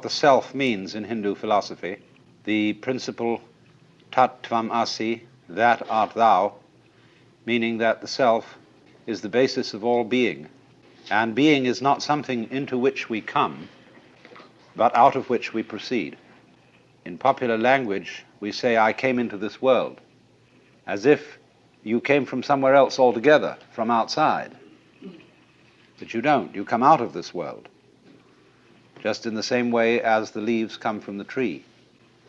The self means in Hindu philosophy, the principle tat tvam asi, that art thou, meaning that the self is the basis of all being, and being is not something into which we come, but out of which we proceed. In popular language, we say, I came into this world, as if you came from somewhere else altogether, from outside. But you don't. You come out of this world, just in the same way as the leaves come from the tree.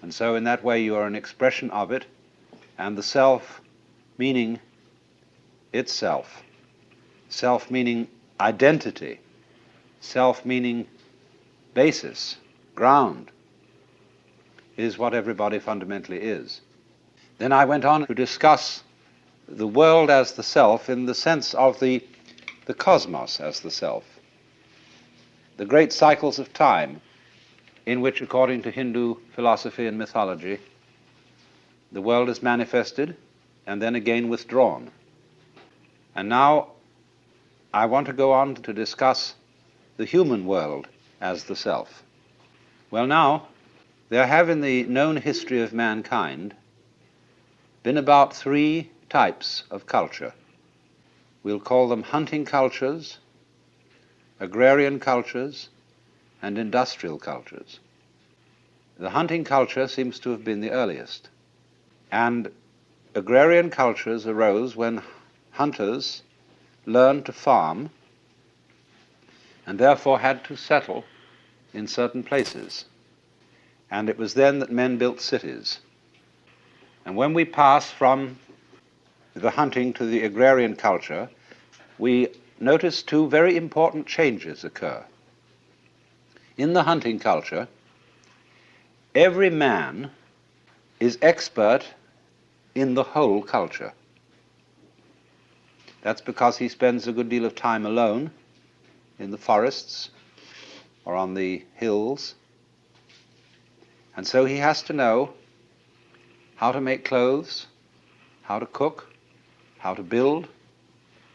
And so in that way you are an expression of it, and the self meaning itself, self meaning identity, self meaning basis, ground, is what everybody fundamentally is. Then I went on to discuss the world as the self in the sense of the cosmos as the self. The great cycles of time in which, according to Hindu philosophy and mythology, the world is manifested and then again withdrawn. And now I want to go on to discuss the human world as the self. Well, now, there have in the known history of mankind been about 3 types of culture. We'll call them hunting cultures, agrarian cultures, and industrial cultures. The hunting culture seems to have been the earliest, and agrarian cultures arose when hunters learned to farm and therefore had to settle in certain places. And it was then that men built cities. And when we pass from the hunting to the agrarian culture, we notice 2 very important changes occur. In the hunting culture, every man is expert in the whole culture. That's because he spends a good deal of time alone in the forests or on the hills. And so he has to know how to make clothes, how to cook, how to build,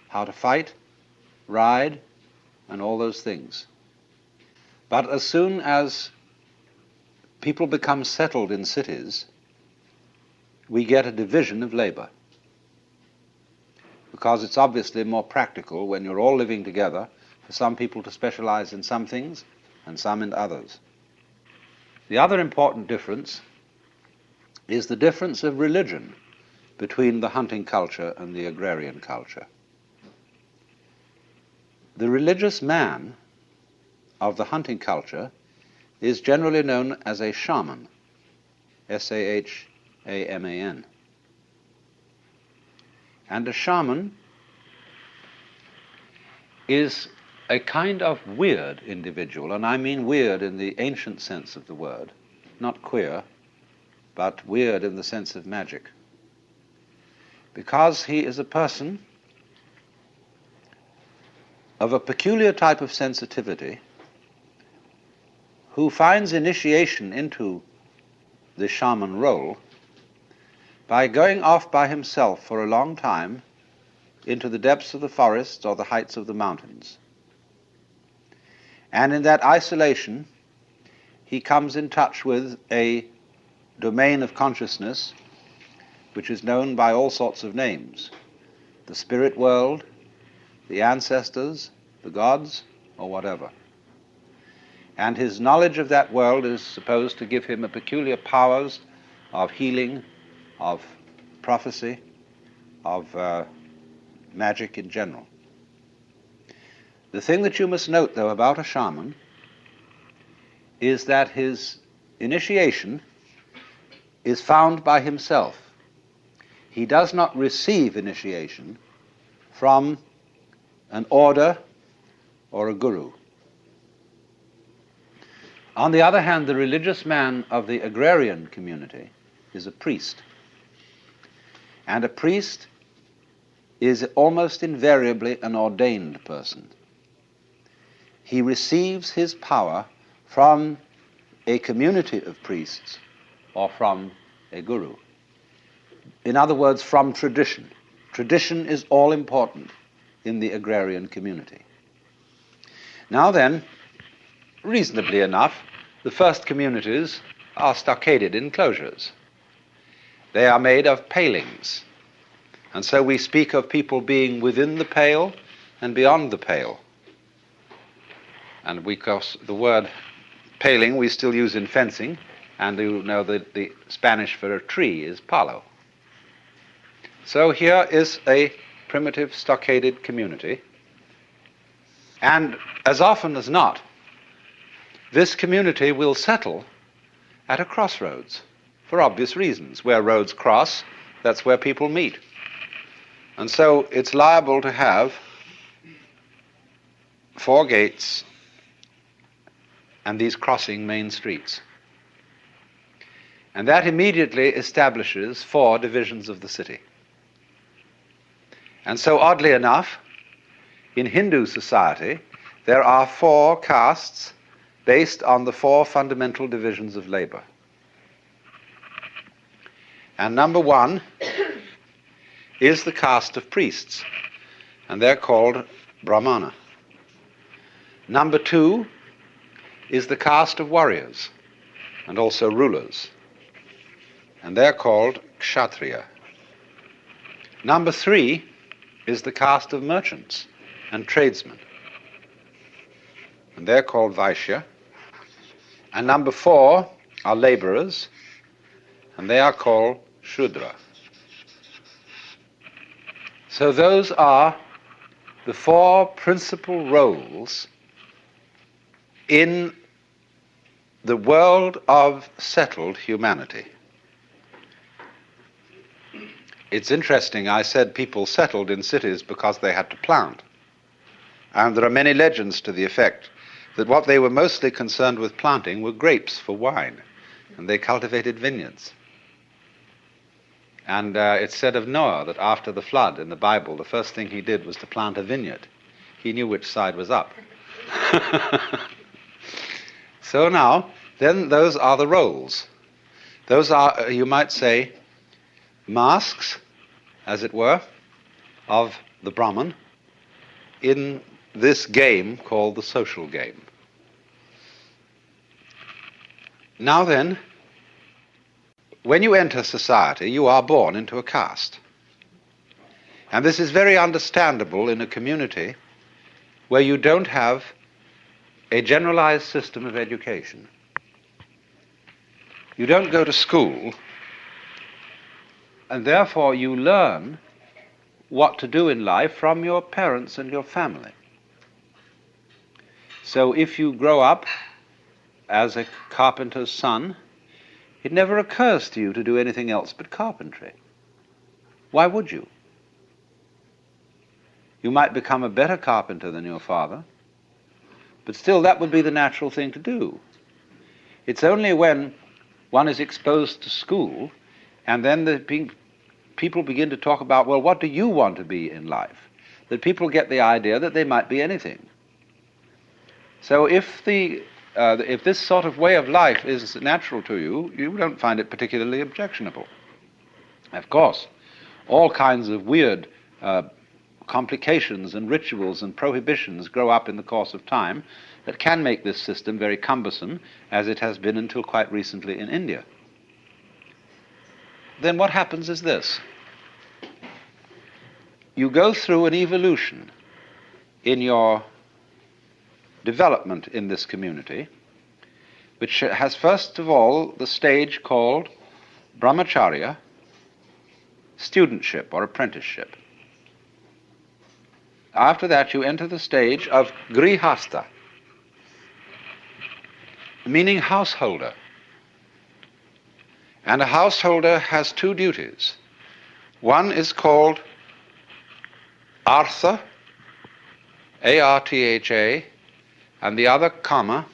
how to fight, ride, and all those things. But as soon as people become settled in cities, we get a division of labor, because it's obviously more practical when you're all living together for some people to specialize in some things and some in others. The other important difference is the difference of religion between the hunting culture and the agrarian culture. The religious man of the hunting culture is generally known as a shaman, S-A-H-A-M-A-N. And a shaman is a kind of weird individual, and I mean weird in the ancient sense of the word, not queer, but weird in the sense of magic, because he is a person of a peculiar type of sensitivity who finds initiation into the shaman role by going off by himself for a long time into the depths of the forests or the heights of the mountains. And in that isolation, he comes in touch with a domain of consciousness which is known by all sorts of names: the spirit world, the ancestors, the gods, or whatever. And his knowledge of that world is supposed to give him a peculiar powers of healing, of prophecy, of magic in general. The thing that you must note, though, about a shaman is that his initiation is found by himself. He does not receive initiation from an order or a guru. On the other hand, the religious man of the agrarian community is a priest. And a priest is almost invariably an ordained person. He receives his power from a community of priests or from a guru. In other words, from tradition. Tradition is all important in the agrarian community. Now then, reasonably enough, the first communities are stockaded enclosures. They are made of palings. And so we speak of people being within the pale and beyond the pale. And because the word paling we still use in fencing, and you know that the Spanish for a tree is palo. So here is a primitive stockaded community. And as often as not, this community will settle at a crossroads for obvious reasons. Where roads cross, that's where people meet. And so it's liable to have 4 gates and these crossing main streets. And that immediately establishes 4 divisions of the city. And so oddly enough, in Hindu society, there are 4 castes based on the 4 fundamental divisions of labor. And number 1 is the caste of priests, and they're called Brahmana. Number 2 is the caste of warriors, and also rulers, and they're called Kshatriya. Number 3 is the caste of merchants and tradesmen, and they're called Vaishya. And number 4 are laborers, and they are called Shudra. So those are the 4 principal roles in the world of settled humanity. It's interesting, I said people settled in cities because they had to plant. And there are many legends to the effect that what they were mostly concerned with planting were grapes for wine, and they cultivated vineyards. And it's said of Noah that after the flood in the Bible, the first thing he did was to plant a vineyard. He knew which side was up. So now, then those are the roles. Those are, you might say, masks, as it were, of the Brahman in this game called the social game. Now then, when you enter society, you are born into a caste. And this is very understandable in a community where you don't have a generalized system of education. You don't go to school, and therefore you learn what to do in life from your parents and your family. So if you grow up as a carpenter's son, it never occurs to you to do anything else but carpentry. Why would you? You might become a better carpenter than your father, but still that would be the natural thing to do. It's only when one is exposed to school and then people begin to talk about, well, what do you want to be in life? That people get the idea that they might be anything. So if this sort of way of life is natural to you, you don't find it particularly objectionable. Of course, all kinds of weird complications and rituals and prohibitions grow up in the course of time that can make this system very cumbersome, as it has been until quite recently in India. Then what happens is this. You go through an evolution in your development in this community, which has first of all the stage called brahmacharya, studentship or apprenticeship. After that you enter the stage of grihastha, meaning householder. And a householder has 2 duties. One is called artha, A-R-T-H-A, and the other kama,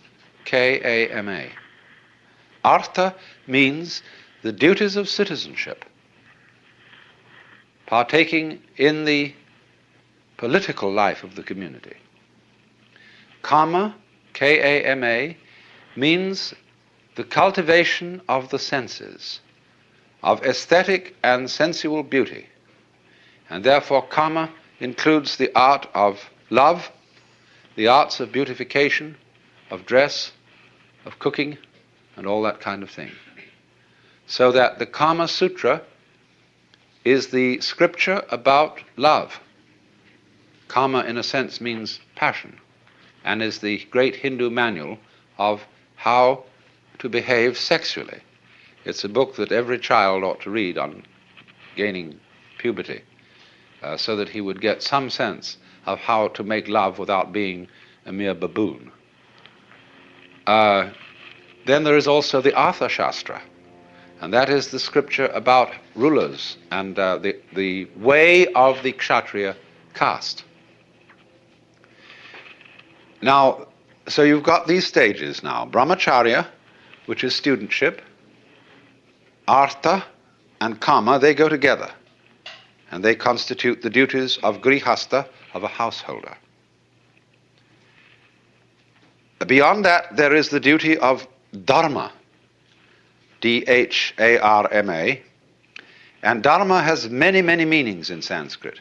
K-A-M-A. Artha means the duties of citizenship, partaking in the political life of the community. Kama, K-A-M-A, means the cultivation of the senses, of aesthetic and sensual beauty. And therefore kama includes the art of love, the arts of beautification, of dress, of cooking, and all that kind of thing. So that the Kama Sutra is the scripture about love. Kama, in a sense, means passion, and is the great Hindu manual of how to behave sexually. It's a book that every child ought to read on gaining puberty, so that he would get some sense of how to make love without being a mere baboon. Then there is also the Artha Shastra, and that is the scripture about rulers and the way of the Kshatriya caste. Now, so you've got these stages now. Brahmacharya, which is studentship, Artha and Kama, they go together, and they constitute the duties of grihastha, of a householder. Beyond that, there is the duty of dharma, D-H-A-R-M-A, and dharma has many, many meanings in Sanskrit.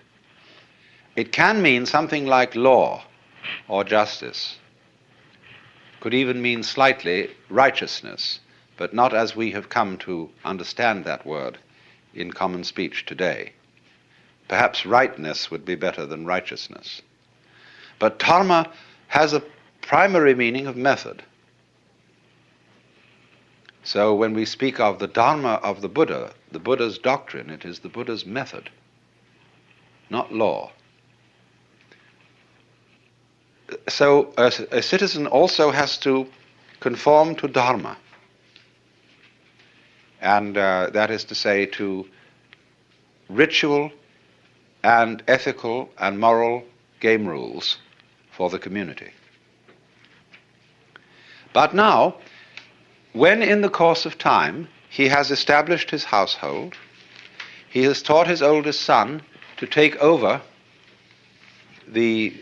It can mean something like law or justice. Could even mean slightly righteousness, but not as we have come to understand that word in common speech today. Perhaps rightness would be better than righteousness. But dharma has a primary meaning of method. So when we speak of the dharma of the Buddha's doctrine, it is the Buddha's method, not law. So a citizen also has to conform to dharma, and that is to say, to ritual and ethical and moral game rules for the community. But now, when in the course of time he has established his household, he has taught his oldest son to take over the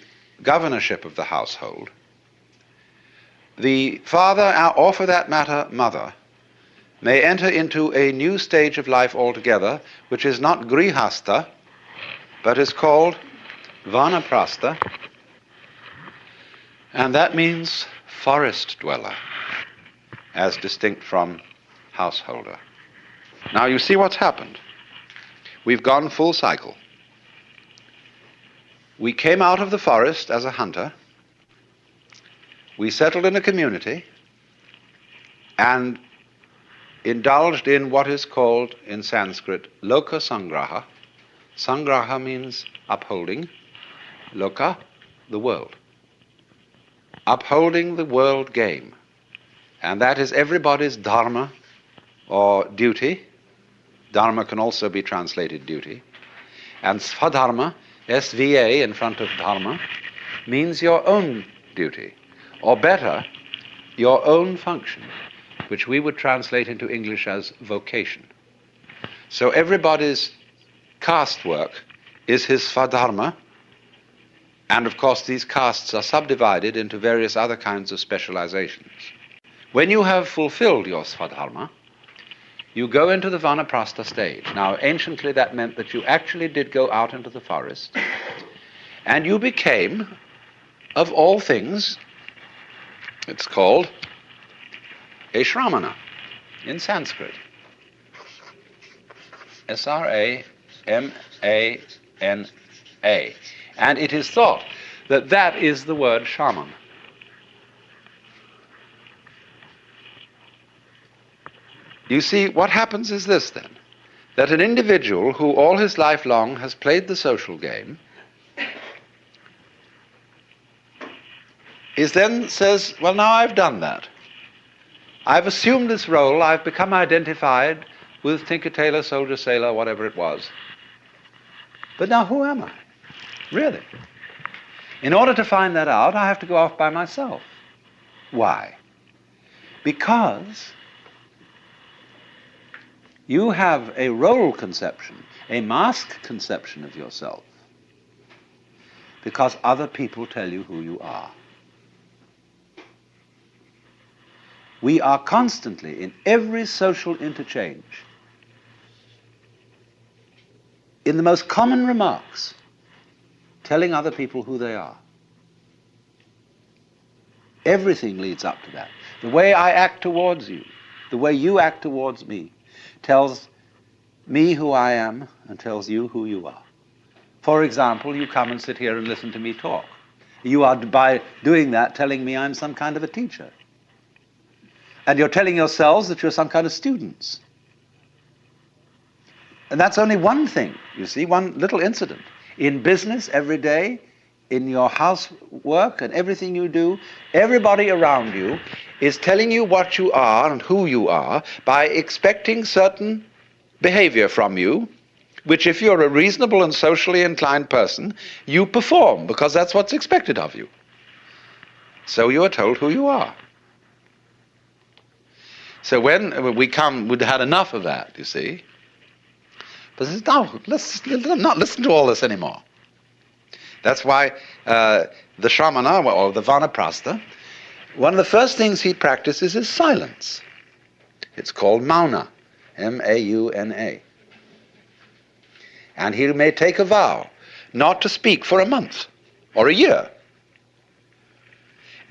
governorship of the household, the father, or for that matter, mother, may enter into a new stage of life altogether, which is not grihastha, but is called vanaprastha, and that means forest dweller, as distinct from householder. Now you see what's happened. We've gone full cycle. We came out of the forest as a hunter, we settled in a community, and indulged in what is called in Sanskrit loka sangraha. Sangraha means upholding, loka, the world. Upholding the world game. And that is everybody's dharma or duty. Dharma can also be translated duty. And svadharma, SVA in front of dharma, means your own duty, or better, your own function, which we would translate into English as vocation. So everybody's caste work is his svadharma, and of course these castes are subdivided into various other kinds of specializations. When you have fulfilled your svadharma, you go into the vanaprastha stage. Now, anciently that meant that you actually did go out into the forest, and you became, of all things, it's called a shramana in Sanskrit. S-R-A-M-A-N-A. And it is thought that that is the word shaman. You see, what happens is this then, that an individual who all his life long has played the social game is then says, well, now I've done that. I've assumed this role, I've become identified with tinker, tailor, soldier, sailor, whatever it was. But now who am I? Really? In order to find that out, I have to go off by myself. Why? Because you have a role conception, a mask conception of yourself, because other people tell you who you are. We are constantly, in every social interchange, in the most common remarks, telling other people who they are. Everything leads up to that. The way I act towards you, the way you act towards me, tells me who I am and tells you who you are. For example, you come and sit here and listen to me talk. You are, by doing that, telling me I'm some kind of a teacher. And you're telling yourselves that you're some kind of students. And that's only one thing, you see, one little incident. In business, every day, in your housework and everything you do, everybody around you is telling you what you are and who you are by expecting certain behavior from you, which if you're a reasonable and socially inclined person, you perform, because that's what's expected of you. So you are told who you are. So when we'd had enough of that, you see. But no, let's not listen to all this anymore. That's why the Shramana, or the Vanaprastha, one of the first things he practices is silence. It's called Mauna, M-A-U-N-A. And he may take a vow not to speak for a month or a year.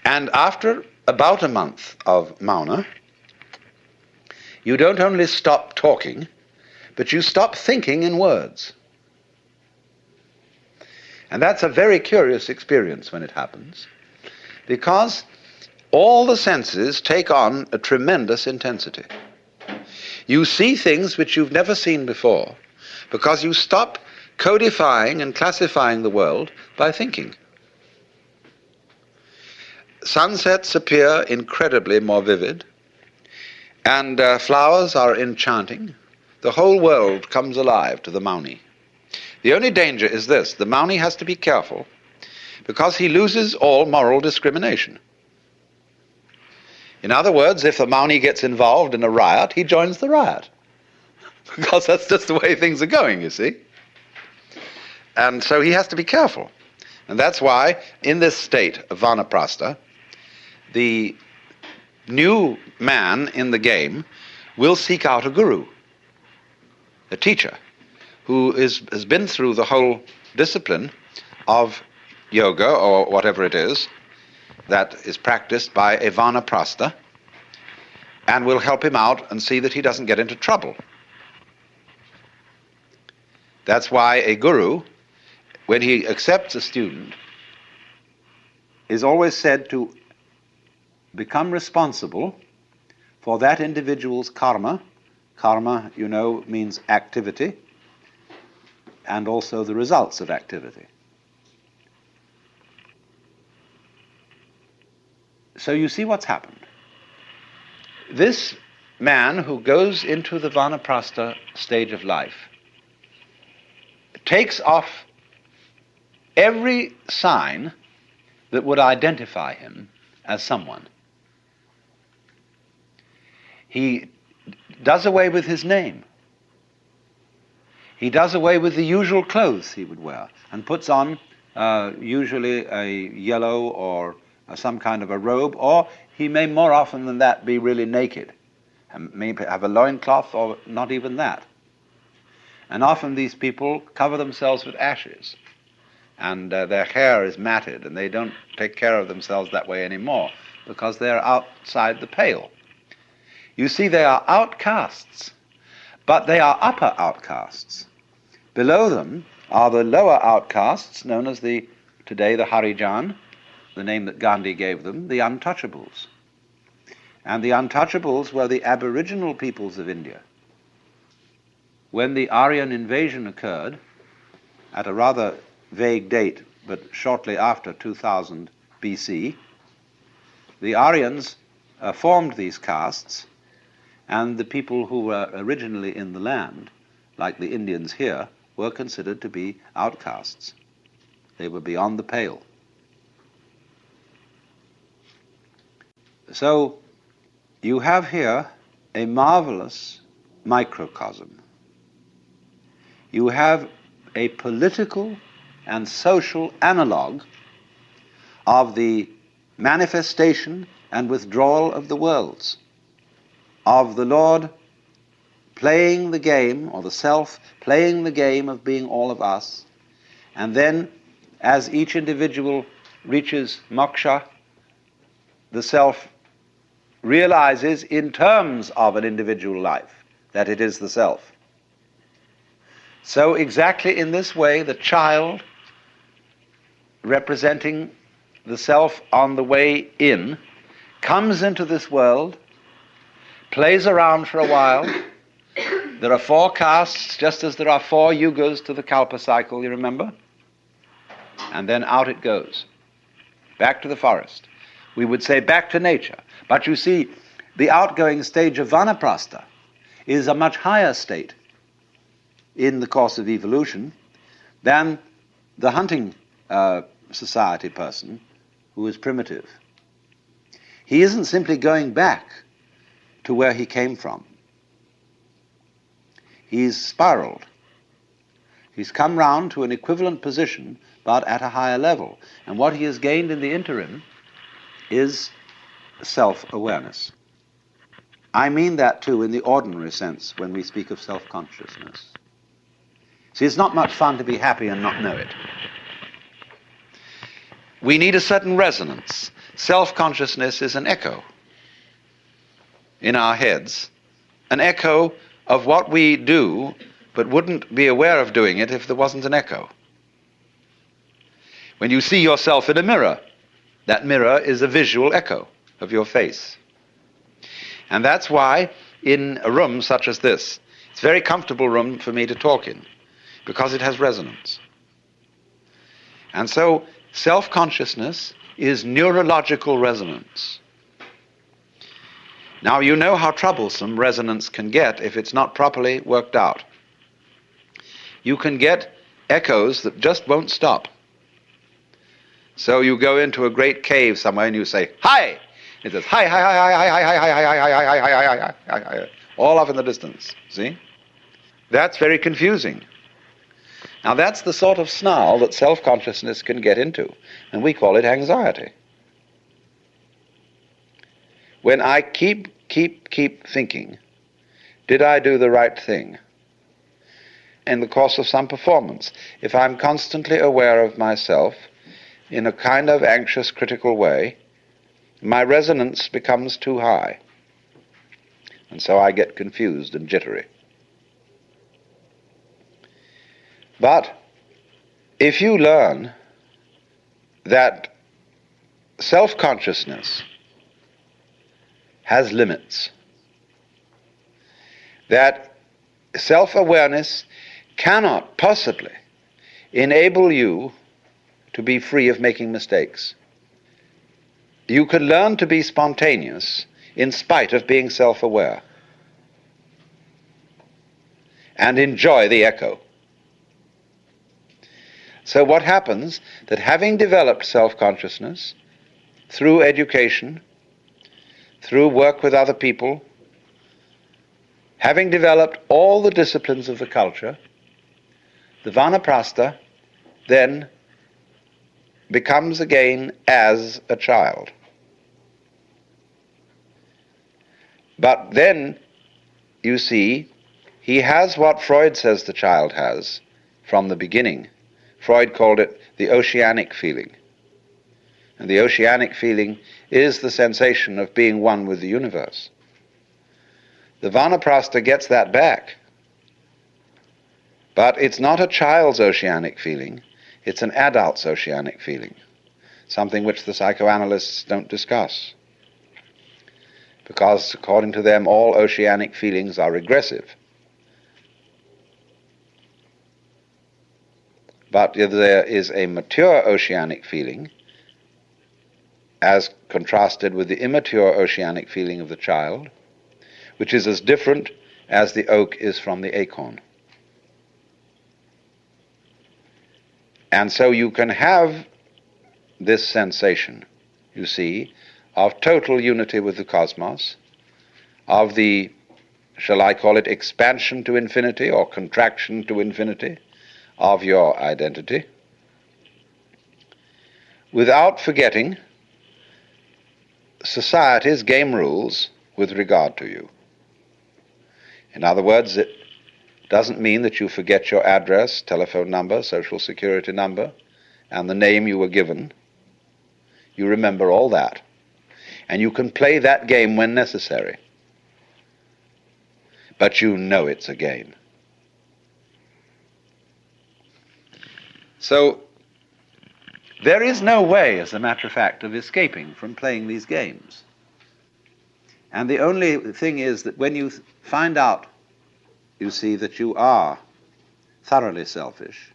And after about a month of Mauna, you don't only stop talking, but you stop thinking in words. And that's a very curious experience when it happens, because all the senses take on a tremendous intensity. You see things which you've never seen before, because you stop codifying and classifying the world by thinking. Sunsets appear incredibly more vivid, and flowers are enchanting. The whole world comes alive to the Mauni. The only danger is this: the Mauni has to be careful, because he loses all moral discrimination. In other words, if the Mauni gets involved in a riot, he joins the riot. Because that's just the way things are going, you see. And so he has to be careful. And that's why, in this state of Vanaprastha, the new man in the game will seek out a guru, a teacher, who has been through the whole discipline of yoga, or whatever it is, that is practiced by a Vanaprastha, and will help him out and see that he doesn't get into trouble. That's why a guru, when he accepts a student, is always said to become responsible for that individual's karma. Karma, you know, means activity, and also the results of activity. So you see what's happened. This man who goes into the Vanaprastha stage of life takes off every sign that would identify him as someone. He does away with his name. He does away with the usual clothes he would wear and puts on usually a yellow or some kind of a robe, or he may more often than that be really naked and maybe have a loincloth or not even that. And often these people cover themselves with ashes, and their hair is matted, and they don't take care of themselves that way anymore because they're outside the pale. You see, they are outcasts, but they are upper outcasts. Below them are the lower outcasts, known as today the Harijan, the name that Gandhi gave them, the untouchables. And the untouchables were the aboriginal peoples of India. When the Aryan invasion occurred, at a rather vague date, but shortly after 2000 BC, the Aryans formed these castes, and the people who were originally in the land, like the Indians here, were considered to be outcasts. They were beyond the pale. So you have here a marvelous microcosm. You have a political and social analog of the manifestation and withdrawal of the worlds, of the Lord playing the game, or the self playing the game of being all of us, and then as each individual reaches moksha, the self realizes in terms of an individual life that it is the self. So exactly in this way, the child, representing the self on the way in, comes into this world, plays around for a while. There are 4 castes, just as there are 4 yugas to the Kalpa cycle, you remember? And then out it goes, back to the forest. We would say back to nature. But you see, the outgoing stage of Vanaprastha is a much higher state in the course of evolution than the hunting society person who is primitive. He isn't simply going back to where he came from. He's spiraled. He's come round to an equivalent position, but at a higher level. And what he has gained in the interim is self-awareness. I mean that too in the ordinary sense when we speak of self-consciousness. See, it's not much fun to be happy and not know it. We need a certain resonance. Self-consciousness is an echo in our heads, an echo of what we do, but wouldn't be aware of doing it if there wasn't an echo. When you see yourself in a mirror, that mirror is a visual echo of your face. And that's why in a room such as this, it's a very comfortable room for me to talk in, because it has resonance. And so self-consciousness is neurological resonance. Now you know how troublesome resonance can get if it's not properly worked out. You can get echoes that just won't stop. So you go into a great cave somewhere and you say, "Hi!" It says, "Hi, hi, hi, hi, hi, hi, hi, hi, hi, hi, hi, hi, hi, hi, hi," all off in the distance. See? That's very confusing. Now that's the sort of snarl that self-consciousness can get into, and we call it anxiety. When I keep thinking, did I do the right thing? In the course of some performance, if I'm constantly aware of myself in a kind of anxious, critical way, my resonance becomes too high, and so I get confused and jittery. But if you learn that self-consciousness has limits, that self-awareness cannot possibly enable you to be free of making mistakes. You can learn to be spontaneous in spite of being self-aware and enjoy the echo. So what happens, that having developed self-consciousness through education, through work with other people, having developed all the disciplines of the culture, the Vanaprastha then becomes again as a child. But then, you see, he has what Freud says the child has from the beginning. Freud called it the oceanic feeling. And the oceanic feeling is the sensation of being one with the universe. The Vanaprastha gets that back. But it's not a child's oceanic feeling, it's an adult's oceanic feeling, something which the psychoanalysts don't discuss. Because according to them, all oceanic feelings are regressive. But there is a mature oceanic feeling, as contrasted with the immature oceanic feeling of the child, which is as different as the oak is from the acorn. And so you can have this sensation, you see, of total unity with the cosmos, of the, shall I call it, expansion to infinity or contraction to infinity of your identity, without forgetting society's game rules with regard to you. In other words, it doesn't mean that you forget your address, telephone number, social security number, and the name you were given. You remember all that. And you can play that game when necessary. But you know it's a game. So, there is no way, as a matter of fact, of escaping from playing these games. And the only thing is that when you find out, you see, that you are thoroughly selfish,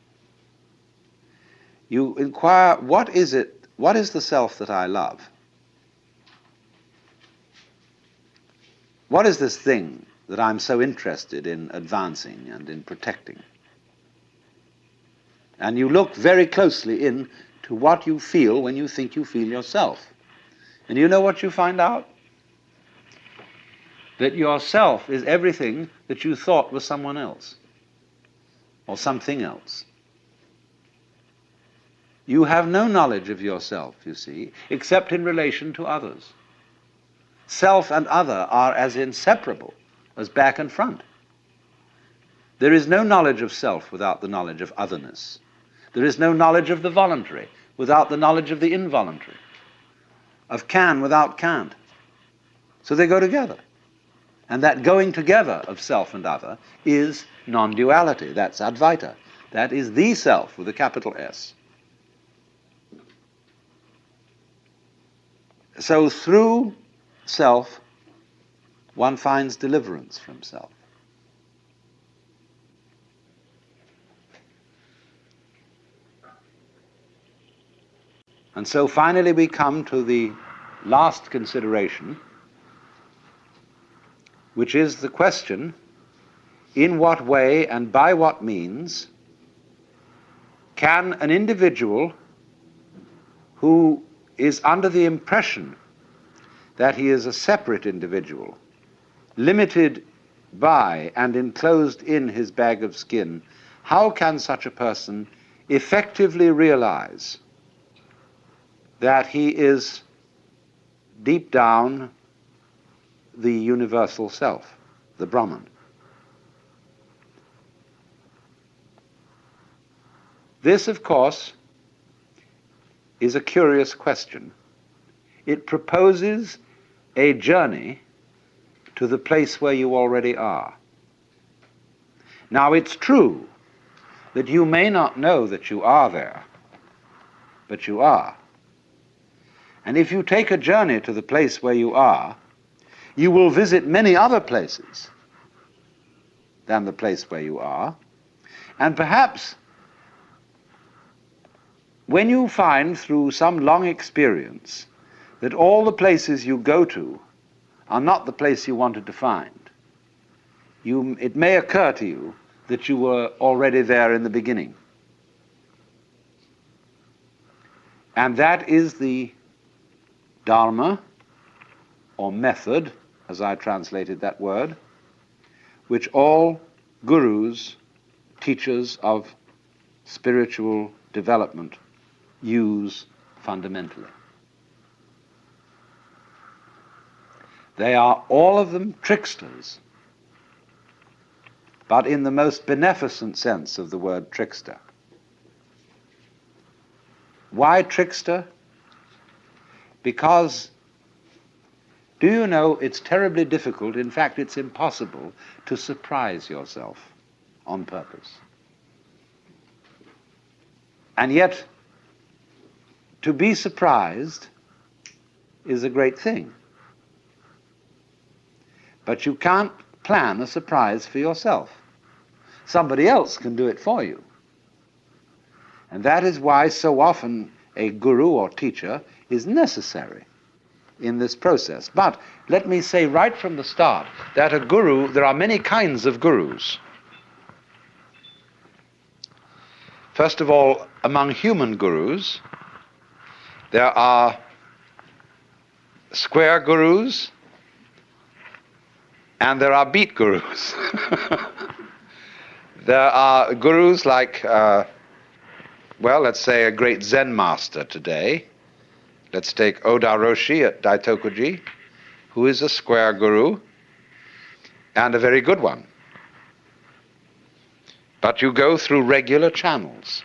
you inquire, what is the self that I love? What is this thing that I'm so interested in advancing and in protecting? And you look very closely into what you feel when you think you feel yourself. And you know what you find out? That yourself is everything that you thought was someone else, or something else. You have no knowledge of yourself, you see, except in relation to others. Self and other are as inseparable as back and front. There is no knowledge of self without the knowledge of otherness. There is no knowledge of the voluntary without the knowledge of the involuntary, of can without can't. So they go together. And that going together of self and other is non-duality. That's Advaita. That is the self with a capital S. So through self, one finds deliverance from self. And so finally we come to the last consideration, which is the question, in what way and by what means can an individual who is under the impression that he is a separate individual, limited by and enclosed in his bag of skin, how can such a person effectively realize that he is deep down the universal self, the Brahman? This, of course, is a curious question. It proposes a journey to the place where you already are. Now, it's true that you may not know that you are there, but you are. And if you take a journey to the place where you are, you will visit many other places than the place where you are, and perhaps when you find through some long experience that all the places you go to are not the place you wanted to find, it may occur to you that you were already there in the beginning. And that is the Dharma, or method, as I translated that word, which all gurus, teachers of spiritual development, use fundamentally. They are all of them tricksters, but in the most beneficent sense of the word trickster. Why trickster? Because, do you know, it's terribly difficult, in fact it's impossible, to surprise yourself on purpose. And yet, to be surprised is a great thing. But you can't plan a surprise for yourself. Somebody else can do it for you. And that is why so often a guru or teacher is necessary in this process. But let me say right from the start that a guru, there are many kinds of gurus. First of all, among human gurus, there are square gurus and there are beat gurus. There are gurus like, let's say a great Zen master today. Let's take Oda Roshi at Daitokuji, who is a square guru and a very good one. But you go through regular channels.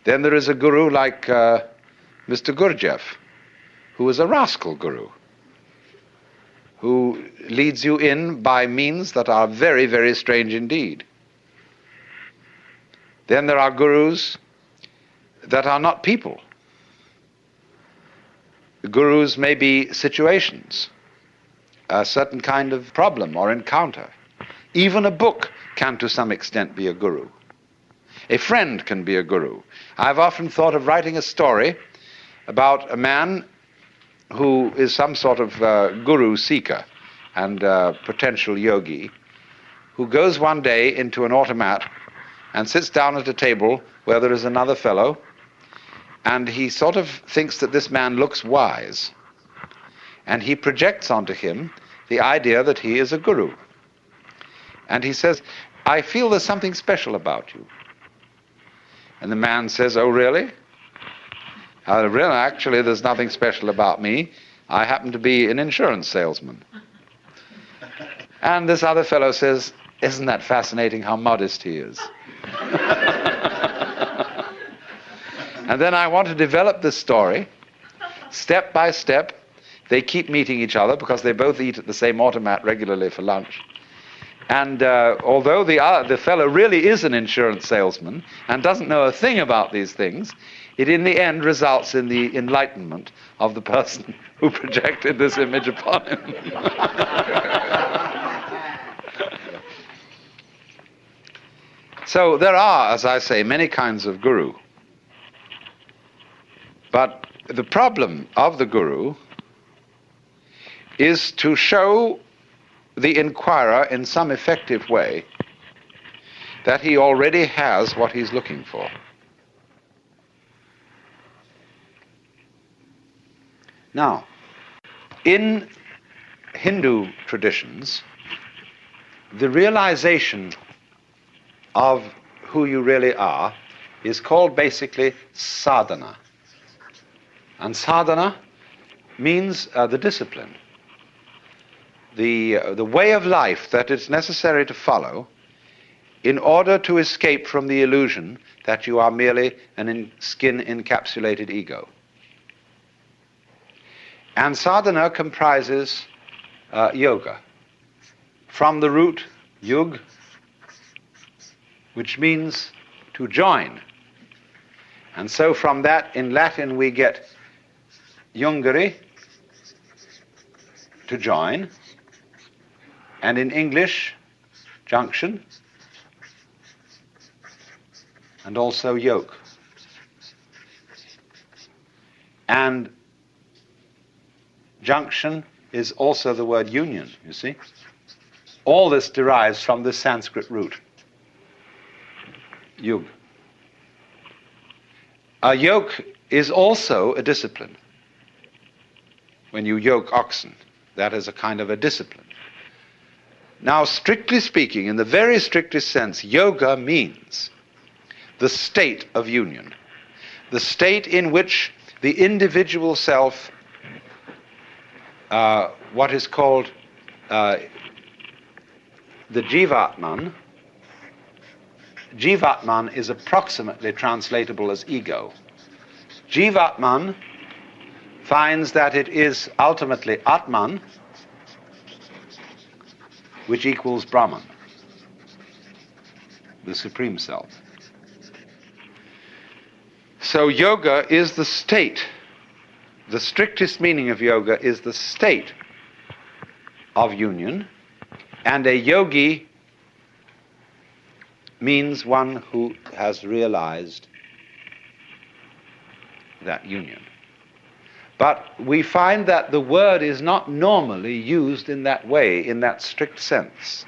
Then there is a guru like Mr. Gurdjieff, who is a rascal guru, who leads you in by means that are very, very strange indeed. Then there are gurus that are not people. The gurus may be situations, a certain kind of problem or encounter. Even a book can to some extent be a guru. A friend can be a guru. I've often thought of writing a story about a man who is some sort of guru seeker and potential yogi, who goes one day into an automat and sits down at a table where there is another fellow, and he sort of thinks that this man looks wise, and he projects onto him the idea that he is a guru. And he says, "I feel there's something special about you." And the man says, "Oh, really? Really, actually, there's nothing special about me. I happen to be an insurance salesman." And this other fellow says, "Isn't that fascinating how modest he is?" And then I want to develop this story step by step. They keep meeting each other because they both eat at the same automat regularly for lunch. And although the fellow really is an insurance salesman and doesn't know a thing about these things, it in the end results in the enlightenment of the person who projected this image upon him. So there are, as I say, many kinds of guru. But the problem of the guru is to show the inquirer in some effective way that he already has what he's looking for. Now, in Hindu traditions, the realization of who you really are is called basically sadhana. And sadhana means the discipline, the way of life that it's necessary to follow in order to escape from the illusion that you are merely an skin-encapsulated ego. And sadhana comprises yoga, from the root yug, which means to join. And so from that, in Latin, we get jungere, to join, and in English, junction, and also yoke. And junction is also the word union, you see. All this derives from the Sanskrit root, yug. A yoke is also a discipline. When you yoke oxen, that is a kind of a discipline. Now, strictly speaking, in the very strictest sense, yoga means the state of union, the state in which the individual self, what is called the jivatman. Jivatman is approximately translatable as ego. Jivatman finds that it is ultimately Atman, which equals Brahman, the Supreme Self. So yoga is the state. The strictest meaning of yoga is the state of union, and a yogi means one who has realized that union. But we find that the word is not normally used in that way, in that strict sense.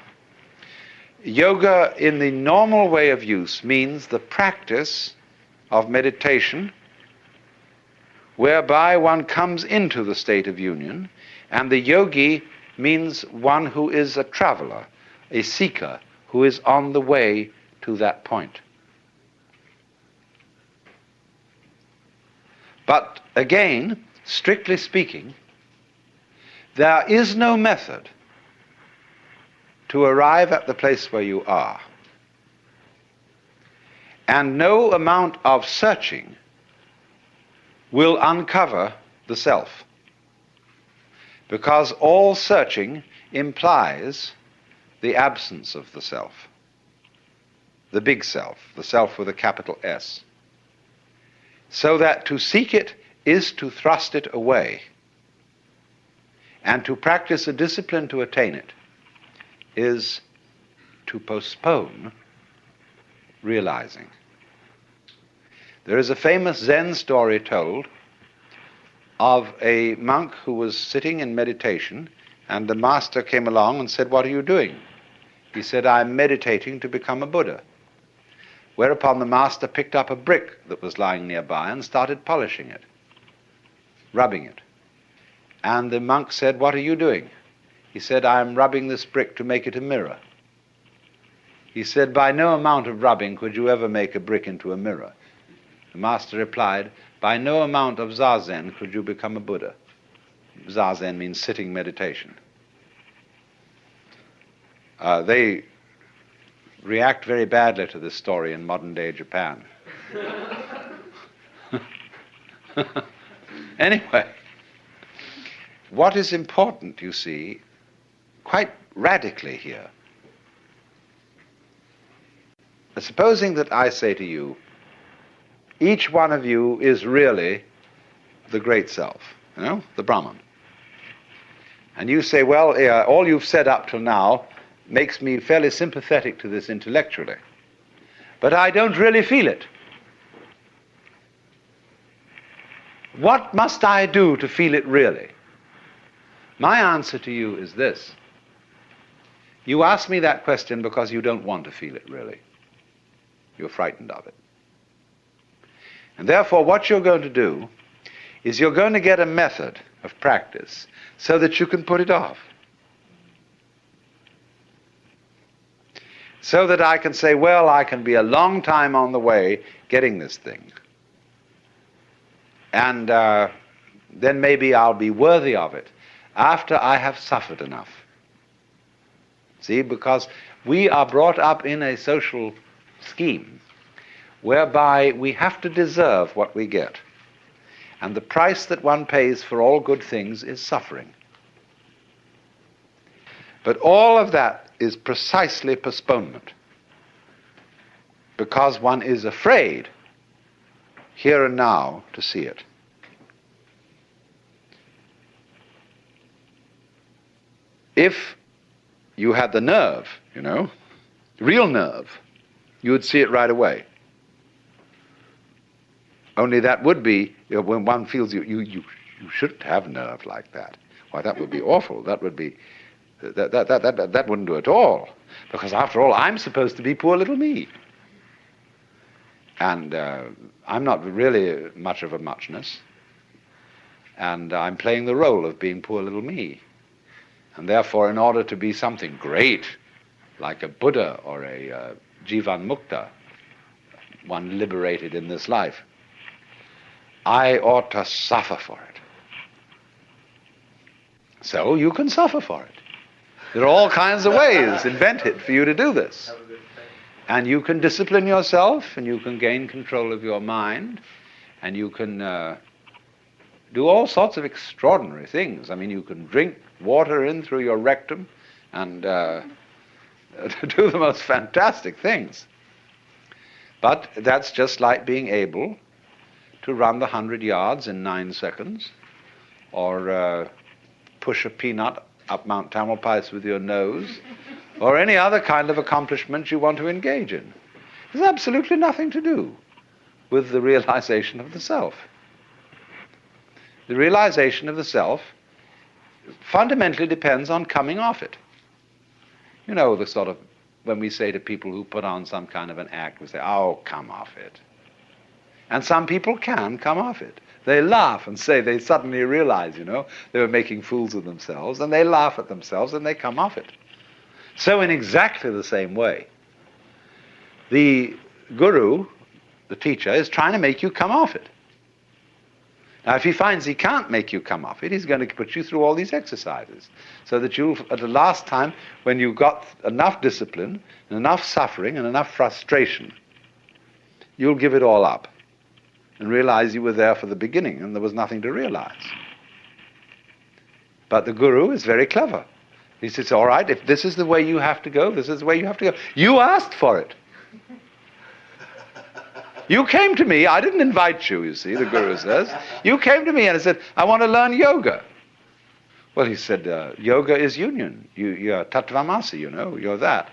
Yoga, in the normal way of use, means the practice of meditation whereby one comes into the state of union, and the yogi means one who is a traveler, a seeker, who is on the way to that point. But again, strictly speaking, there is no method to arrive at the place where you are. And no amount of searching will uncover the self. because all searching implies the absence of the self, the big self, the self with a capital S. So that to seek it is to thrust it away, and to practice a discipline to attain it is to postpone realizing. There is a famous Zen story told of a monk who was sitting in meditation, and the master came along and said, "What are you doing?" He said, "I'm meditating to become a Buddha." Whereupon the master picked up a brick that was lying nearby and started polishing it, rubbing it. And the monk said, "What are you doing?" He said, "I'm rubbing this brick to make it a mirror." He said, "By no amount of rubbing could you ever make a brick into a mirror." The master replied, "By no amount of zazen could you become a Buddha." Zazen means sitting meditation. They react very badly to this story in modern-day Japan. Anyway, what is important, you see, quite radically here, supposing that I say to you, each one of you is really the great self, the Brahman. And you say, well, all you've said up till now makes me fairly sympathetic to this intellectually, but I don't really feel it. What must I do to feel it really? My answer to you is this. You ask me that question because you don't want to feel it really. You're frightened of it. And therefore what you're going to do is you're going to get a method of practice so that you can put it off. So that I can say, well, I can be a long time on the way getting this thing. And then maybe I'll be worthy of it after I have suffered enough. See, because we are brought up in a social scheme whereby we have to deserve what we get. And the price that one pays for all good things is suffering. But all of that is precisely postponement, because one is afraid here and now to see it. If you had the nerve, real nerve, you would see it right away. Only that would be, when one feels you shouldn't have nerve like that. Why, that would be awful. That would be, that wouldn't do at all. Because after all, I'm supposed to be poor little me. And I'm not really much of a muchness. And I'm playing the role of being poor little me. And therefore, in order to be something great, like a Buddha or a Jivan Mukta, one liberated in this life, I ought to suffer for it. So you can suffer for it. There are all kinds of ways invented for you to do this. And you can discipline yourself, and you can gain control of your mind, and you can do all sorts of extraordinary things. I mean, you can drink water in through your rectum and do the most fantastic things. But that's just like being able to run the 100 yards in 9 seconds, or push a peanut up Mount Tamalpais with your nose, or any other kind of accomplishment you want to engage in. There's absolutely nothing to do with the realization of the self. The realization of the self fundamentally depends on coming off it. The sort of, when we say to people who put on some kind of an act, we say, oh, come off it. And some people can come off it. They laugh and say they suddenly realize, they were making fools of themselves, and they laugh at themselves and they come off it. So in exactly the same way, the guru, the teacher, is trying to make you come off it. Now, if he finds he can't make you come off it, he's going to put you through all these exercises, so that you'll, at the last time, when you've got enough discipline, and enough suffering, and enough frustration, you'll give it all up and realize you were there for the beginning and there was nothing to realize. But the guru is very clever. He says, all right, if this is the way you have to go, this is the way you have to go. You asked for it. You came to me, I didn't invite you, you see, the guru says. You came to me and said, I want to learn yoga. Well, he said, yoga is union. You're tattvamasi, you're that.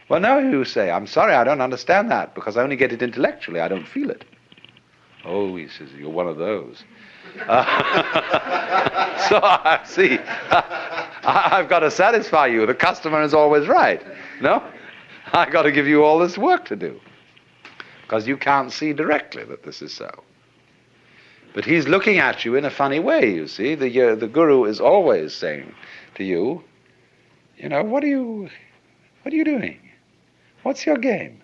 Well, no, you say, I'm sorry, I don't understand that, because I only get it intellectually, I don't feel it. Oh, he says, you're one of those. So I see, I've got to satisfy you. The customer is always right. No? I've got to give you all this work to do, because you can't see directly that this is so. But he's looking at you in a funny way, you see. The guru is always saying to you, what are you doing? What's your game?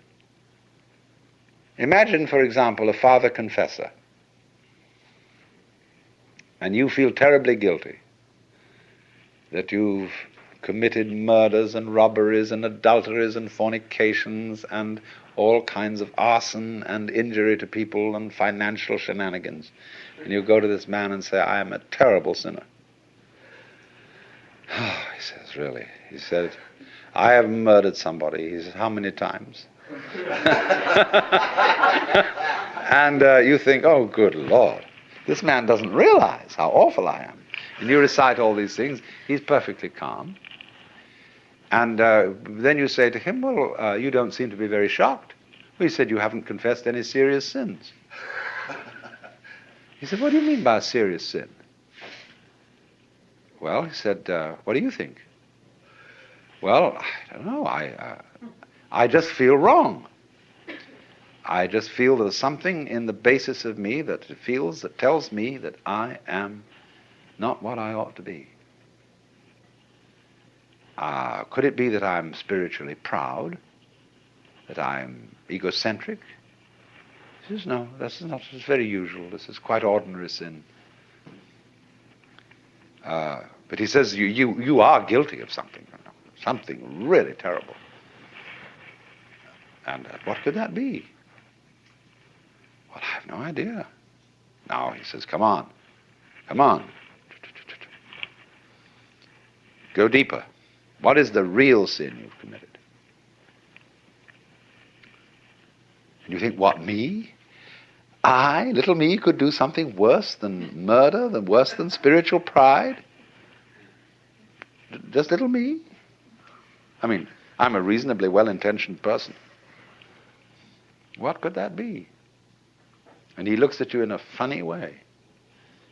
Imagine, for example, a father confessor, and you feel terribly guilty that you've committed murders and robberies and adulteries and fornications and all kinds of arson and injury to people and financial shenanigans. And you go to this man and say, I am a terrible sinner. Oh, he says, really? He said, I have murdered somebody. He says, how many times? And you think, oh, good Lord, this man doesn't realize how awful I am. And you recite all these things. He's perfectly calm. And then you say to him, well, you don't seem to be very shocked. Well, he said, you haven't confessed any serious sins. He said, what do you mean by a serious sin? Well, he said, what do you think? Well, I don't know. I just feel wrong. I just feel there's something in the basis of me that tells me that I am not what I ought to be. Could it be that I'm spiritually proud? That I'm egocentric? He says, no, this is not. It's very usual. This is quite ordinary sin. But he says, you are guilty of something. Something really terrible. And what could that be? Well, I have no idea. Now he says, come on. Go deeper. What is the real sin you've committed? And you think, what, me? I, little me, could do something worse than murder, worse than spiritual pride? Just little me? I mean, I'm a reasonably well-intentioned person. What could that be? And he looks at you in a funny way.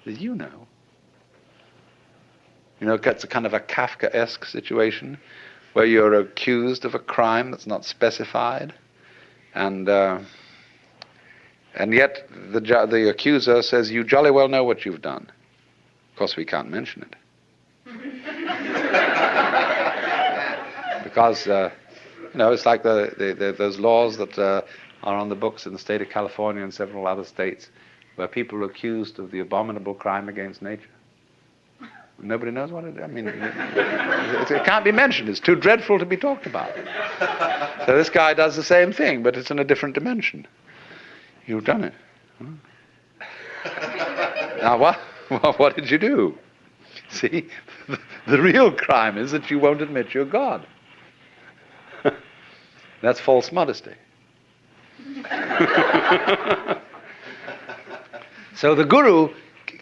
He says, it's a kind of a Kafkaesque situation where you're accused of a crime that's not specified, and yet the accuser says, you jolly well know what you've done. Of course, we can't mention it. Because, it's like those laws that are on the books in the state of California and several other states where people are accused of the abominable crime against nature. Nobody knows what it is. I mean, it can't be mentioned. It's too dreadful to be talked about. So this guy does the same thing, but it's in a different dimension. You've done it. Now, what did you do? See, the real crime is that you won't admit you're God. That's false modesty. So the guru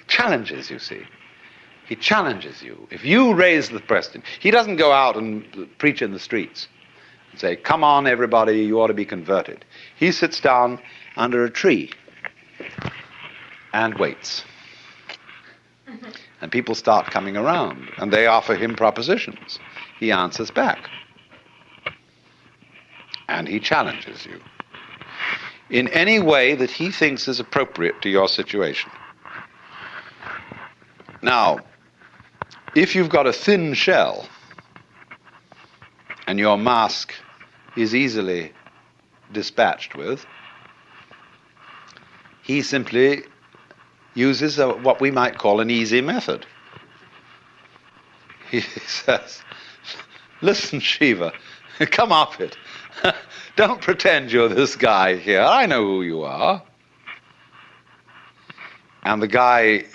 challenges, you see. He challenges you. If you raise the question, he doesn't go out and preach in the streets and say, come on everybody, you ought to be converted. He sits down under a tree and waits. And people start coming around and they offer him propositions. He answers back. And he challenges you in any way that he thinks is appropriate to your situation. Now, if you've got a thin shell and your mask is easily dispatched with, he simply uses what we might call an easy method. He says, listen, Shiva, come off it. Don't pretend you're this guy here. I know who you are. And the guy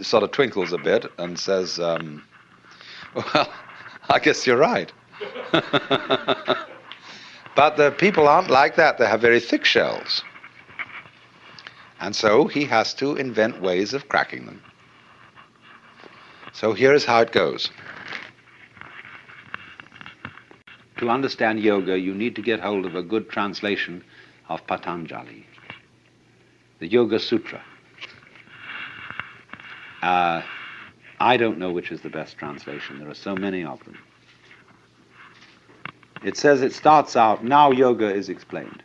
sort of twinkles a bit and says, well, I guess you're right. But the people aren't like that. They have very thick shells. And so he has to invent ways of cracking them. So here is how it goes. To understand yoga, you need to get hold of a good translation of Patanjali, the Yoga Sutra. I don't know which is the best translation. There are so many of them. It says, it starts out, now yoga is explained.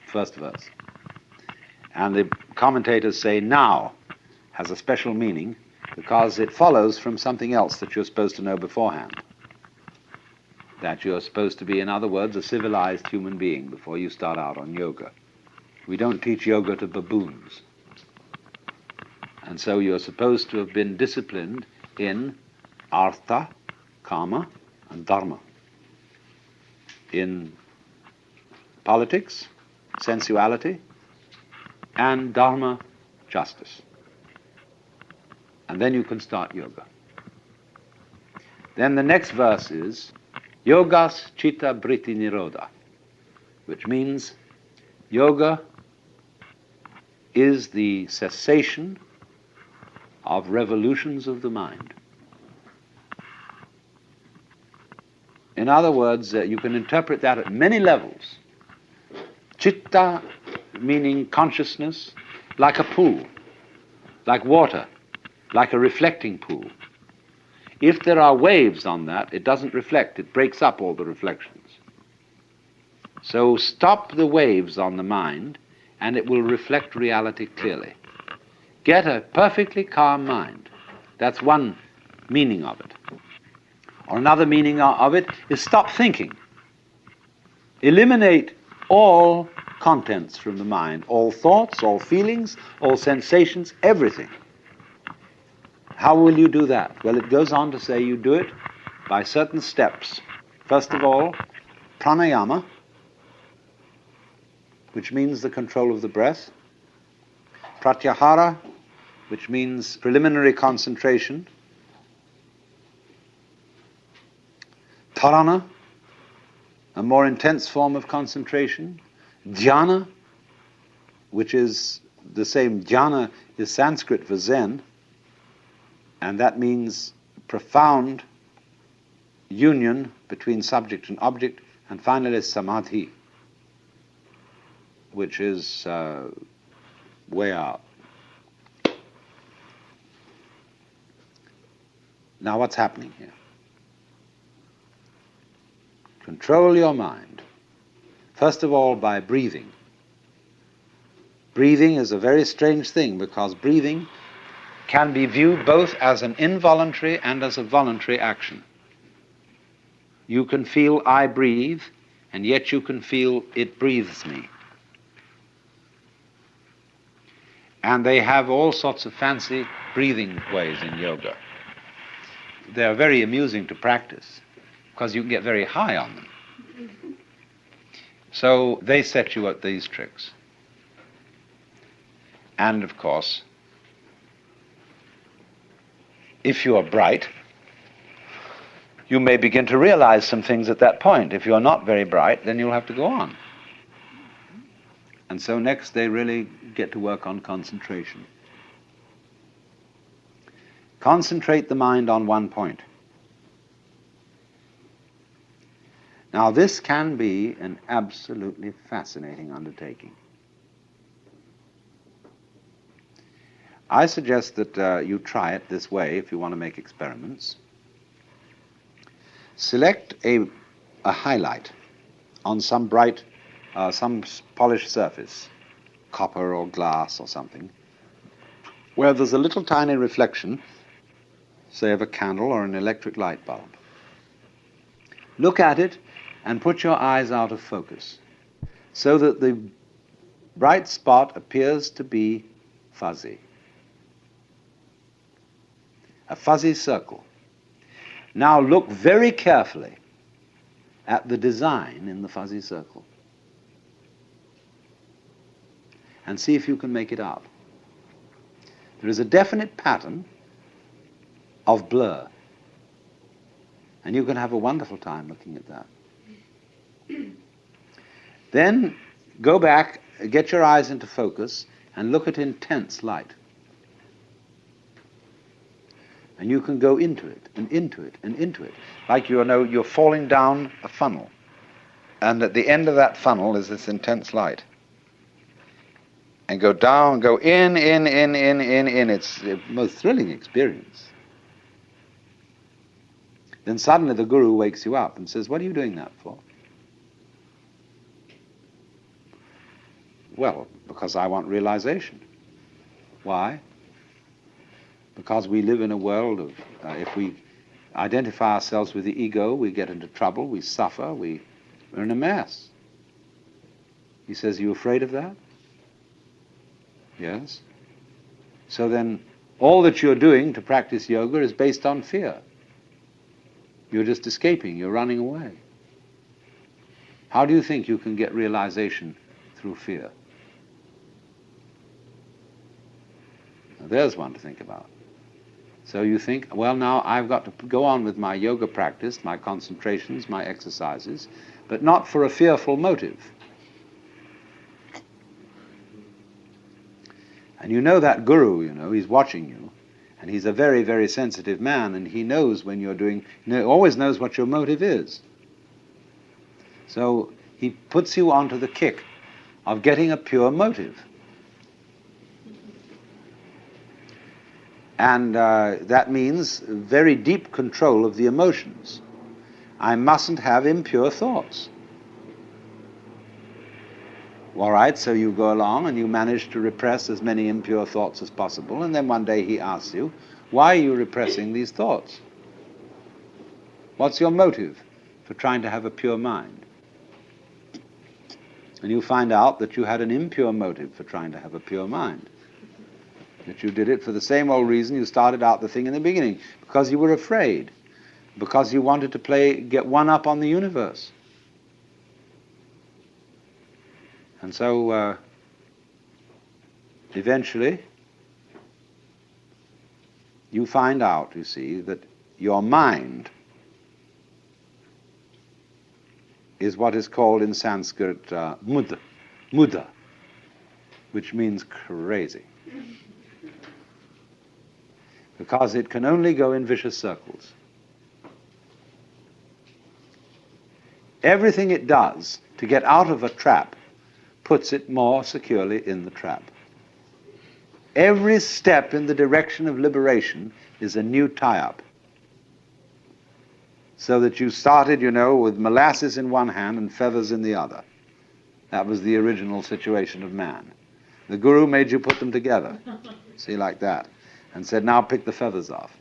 First verse. And the commentators say now has a special meaning because it follows from something else that you're supposed to know beforehand. That you're supposed to be, in other words, a civilized human being before you start out on yoga. We don't teach yoga to baboons. And so you're supposed to have been disciplined in artha, kama, and dharma. In politics, sensuality, and dharma, justice. And then you can start yoga. Then the next verse is yogas chitta britti nirodha, which means yoga is the cessation of revolutions of the mind. In other words, you can interpret that at many levels. Chitta meaning consciousness, like a pool, like water, like a reflecting pool. If there are waves on that, it doesn't reflect, it breaks up all the reflections. So stop the waves on the mind, and it will reflect reality clearly. Get a perfectly calm mind. That's one meaning of it. Or another meaning of it is stop thinking. Eliminate all contents from the mind, all thoughts, all feelings, all sensations, everything. How will you do that? Well, it goes on to say you do it by certain steps. First of all, pranayama, which means the control of the breath. Pratyahara, which means preliminary concentration. Dharana, a more intense form of concentration. Dhyana, which is the same, dhyana is Sanskrit for Zen, and that means profound union between subject and object. And finally samadhi, which is way out. Now what's happening here? Control your mind. First of all, by breathing. Breathing is a very strange thing because breathing can be viewed both as an involuntary and as a voluntary action. You can feel I breathe, and yet you can feel it breathes me. And they have all sorts of fancy breathing ways in yoga. They're very amusing to practice because you can get very high on them. So they set you at these tricks. And of course, if you are bright, you may begin to realize some things at that point. If you're not very bright, then you'll have to go on. And so next they really get to work on concentration. Concentrate the mind on one point. Now this can be an absolutely fascinating undertaking. I suggest that you try it this way if you want to make experiments. Select a highlight on some bright, some polished surface, copper or glass or something, where there's a little tiny reflection, say of a candle or an electric light bulb. Look at it and put your eyes out of focus so that the bright spot appears to be fuzzy. A fuzzy circle. Now look very carefully at the design in the fuzzy circle and see if you can make it out. There is a definite pattern of blur. And you can have a wonderful time looking at that. Then go back, get your eyes into focus, and look at intense light. And you can go into it, and into it, and into it. Like you're falling down a funnel. And at the end of that funnel is this intense light. And go down, go in. It's the most thrilling experience. Then suddenly the guru wakes you up and says, "What are you doing that for?" Well, because I want realization. Why? Because we live in a world of, if we identify ourselves with the ego, we get into trouble, we suffer, we're in a mess. He says, "Are you afraid of that?" Yes. So then all that you're doing to practice yoga is based on fear. You're just escaping, you're running away. How do you think you can get realization through fear? Now, there's one to think about. So you think, well, now I've got to go on with my yoga practice, my concentrations, my exercises, but not for a fearful motive. And you know that guru, he's watching you, and he's a very, very sensitive man, and he knows when you're doing, always knows what your motive is. So he puts you onto the kick of getting a pure motive. And that means very deep control of the emotions. I mustn't have impure thoughts. All right, so you go along and you manage to repress as many impure thoughts as possible, and then one day he asks you, why are you repressing these thoughts? What's your motive for trying to have a pure mind? And you find out that you had an impure motive for trying to have a pure mind. That you did it for the same old reason you started out the thing in the beginning, because you were afraid, because you wanted to get one up on the universe. And so eventually you find out, you see, that your mind is what is called in Sanskrit muda, which means crazy. Because it can only go in vicious circles. Everything it does to get out of a trap puts it more securely in the trap. Every step in the direction of liberation is a new tie-up. So that you started, with molasses in one hand and feathers in the other. That was the original situation of man. The guru made you put them together, see, like that, and said, now pick the feathers off.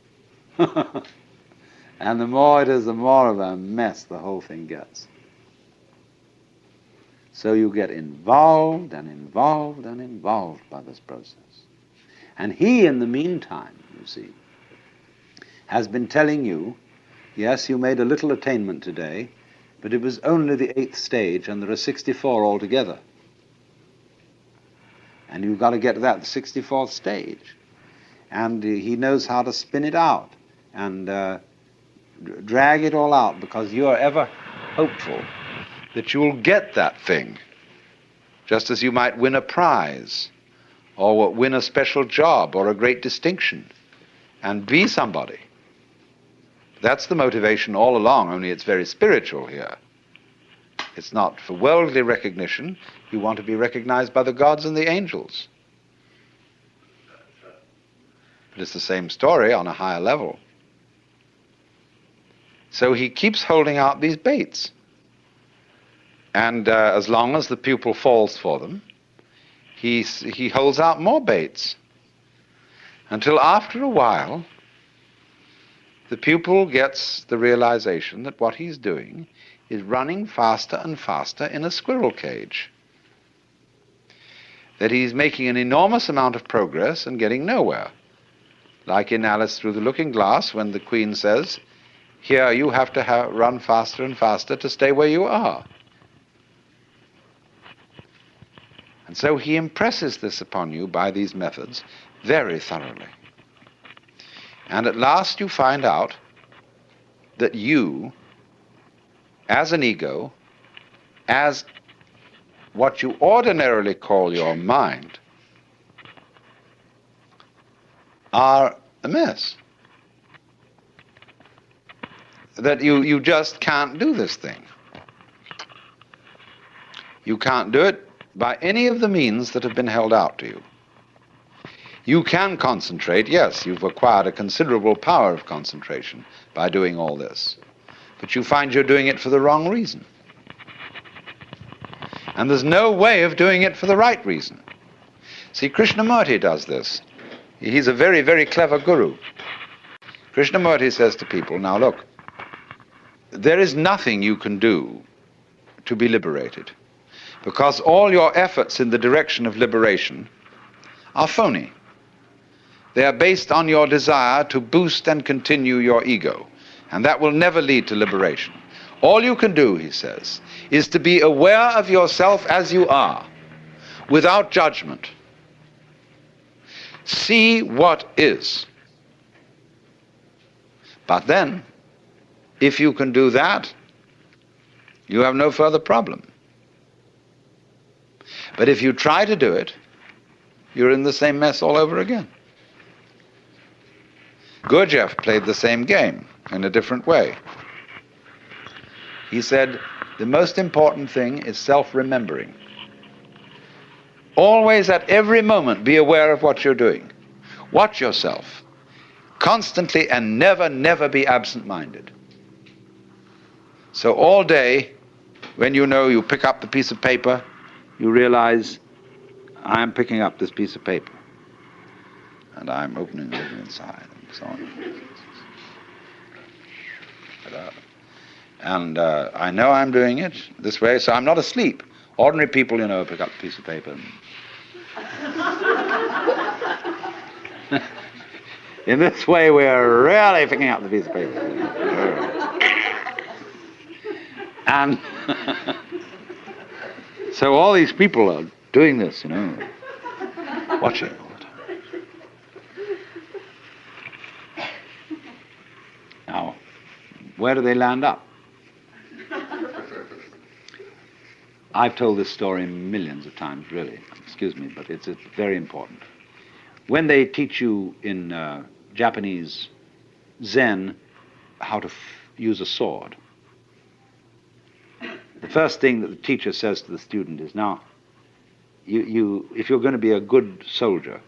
And the more it is, the more of a mess the whole thing gets. So you get involved and involved and involved by this process. And he, in the meantime, you see, has been telling you, yes, you made a little attainment today, but it was only the 8th stage, and there are 64 altogether. And you've got to get to that 64th stage. And he knows how to spin it out and drag it all out, because you are ever hopeful that you will get that thing, just as you might win a prize or win a special job or a great distinction and be somebody. That's the motivation all along, only it's very spiritual here. It's not for worldly recognition. You want to be recognized by the gods and the angels. But it's the same story on a higher level. So he keeps holding out these baits. And as long as the pupil falls for them, he holds out more baits. Until after a while, the pupil gets the realization that what he's doing is running faster and faster in a squirrel cage. That he's making an enormous amount of progress and getting nowhere. Like in Alice Through the Looking Glass, when the Queen says, here you have to run faster and faster to stay where you are. And So he impresses this upon you by these methods very thoroughly. And at last you find out that you, as an ego, as what you ordinarily call your mind, are a mess. That you just can't do this thing. You can't do it by any of the means that have been held out to you. You can concentrate, yes, you've acquired a considerable power of concentration by doing all this, but you find you're doing it for the wrong reason. And there's no way of doing it for the right reason. See, Krishnamurti does this. He's a very, very clever guru. Krishnamurti says to people, now look, there is nothing you can do to be liberated, because all your efforts in the direction of liberation are phony. They are based on your desire to boost and continue your ego, and that will never lead to liberation. All you can do, he says, is to be aware of yourself as you are, without judgment. See what is. But then, if you can do that, you have no further problem. But if you try to do it, you're in the same mess all over again. Gurdjieff played the same game in a different way. He said, the most important thing is self-remembering. Always at every moment be aware of what you're doing. Watch yourself constantly and never, never be absent-minded. So all day, when you know you pick up the piece of paper, you realize, I am picking up this piece of paper. And I'm opening it inside, and so on. And I know I'm doing it this way, so I'm not asleep. Ordinary people, you know, pick up a piece of paper. In this way, we're really picking up the piece of paper. And so all these people are doing this, you know, watching all the time. Now, where do they land up? I've told this story millions of times, really. Excuse me, but it's very important. When they teach you in Japanese Zen how to use a sword, the first thing that the teacher says to the student is, now, if you're going to be a good soldier,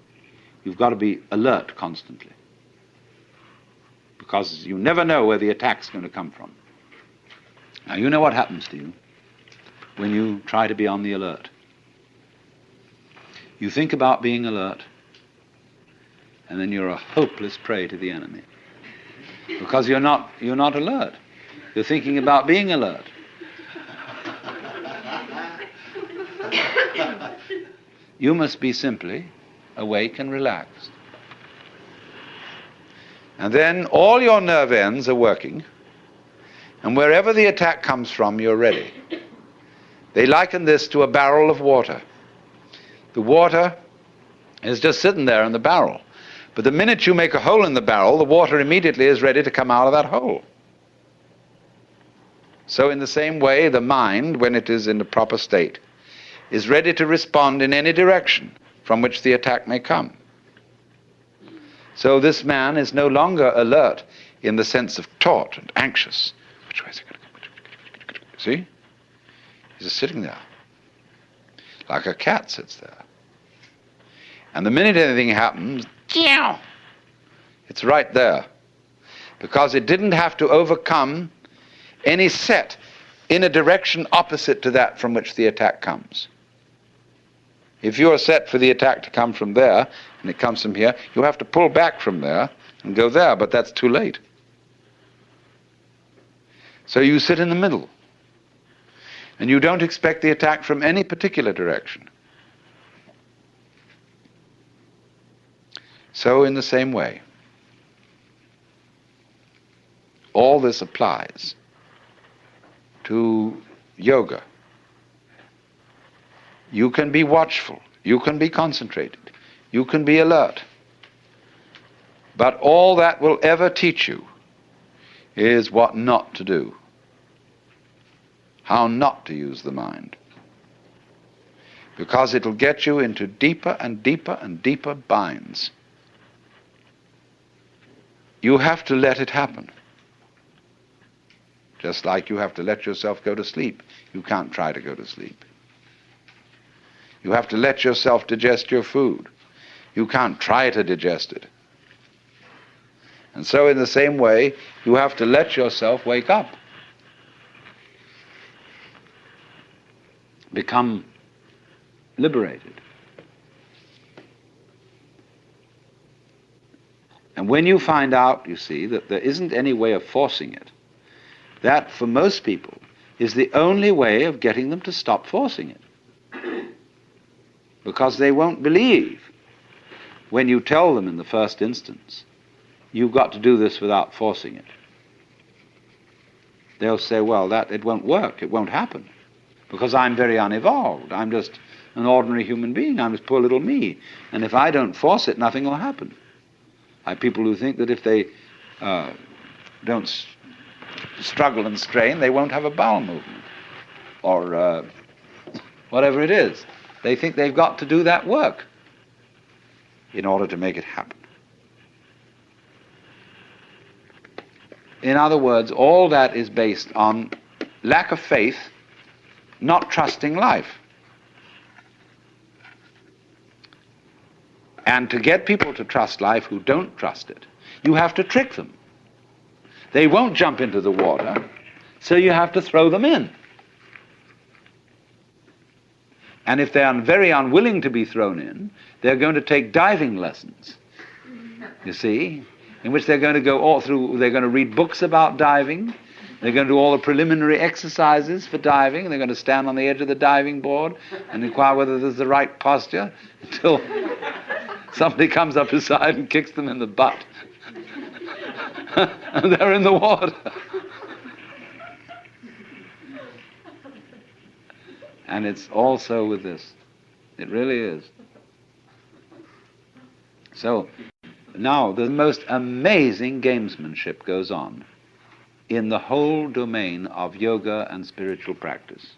you've got to be alert constantly, because you never know where the attack's going to come from. Now, you know what happens to you when you try to be on the alert. You think about being alert, and then you're a hopeless prey to the enemy, because you're not alert. You're thinking about being alert. You must be simply awake and relaxed. And then all your nerve ends are working, and wherever the attack comes from, you're ready. They liken this to a barrel of water. The water is just sitting there in the barrel. But the minute you make a hole in the barrel, the water immediately is ready to come out of that hole. So in the same way, the mind, when it is in the proper state, is ready to respond in any direction from which the attack may come. So this man is no longer alert in the sense of taut and anxious. Which way is it going to go? See? He's just sitting there, like a cat sits there. And the minute anything happens, it's right there, because it didn't have to overcome any set in a direction opposite to that from which the attack comes. If you're set for the attack to come from there, and it comes from here, you have to pull back from there and go there, but that's too late. So you sit in the middle, and you don't expect the attack from any particular direction. So in the same way, all this applies to yoga. You can be watchful. You can be concentrated. You can be alert. But all that will ever teach you is what not to do. How not to use the mind. Because it'll get you into deeper and deeper and deeper binds. You have to let it happen. Just like you have to let yourself go to sleep. You can't try to go to sleep. You have to let yourself digest your food. You can't try to digest it. And so in the same way, you have to let yourself wake up. Become liberated. And when you find out, you see, that there isn't any way of forcing it, that for most people is the only way of getting them to stop forcing it. Because they won't believe when you tell them in the first instance, you've got to do this without forcing it. They'll say, well, it won't work, it won't happen, because I'm very unevolved. I'm just an ordinary human being. I'm just poor little me. And if I don't force it, nothing will happen. I have people who think that if they don't struggle and strain, they won't have a bowel movement, or whatever it is. They think they've got to do that work in order to make it happen. In other words, all that is based on lack of faith, not trusting life. And to get people to trust life who don't trust it, you have to trick them. They won't jump into the water, so you have to throw them in. And if they are very unwilling to be thrown in, they're going to take diving lessons, you see, in which they're going to go all through, they're going to read books about diving, they're going to do all the preliminary exercises for diving, and they're going to stand on the edge of the diving board and inquire whether there's the right posture until somebody comes up beside and kicks them in the butt. And they're in the water. And it's also with this. It really is. So, now the most amazing gamesmanship goes on in the whole domain of yoga and spiritual practice.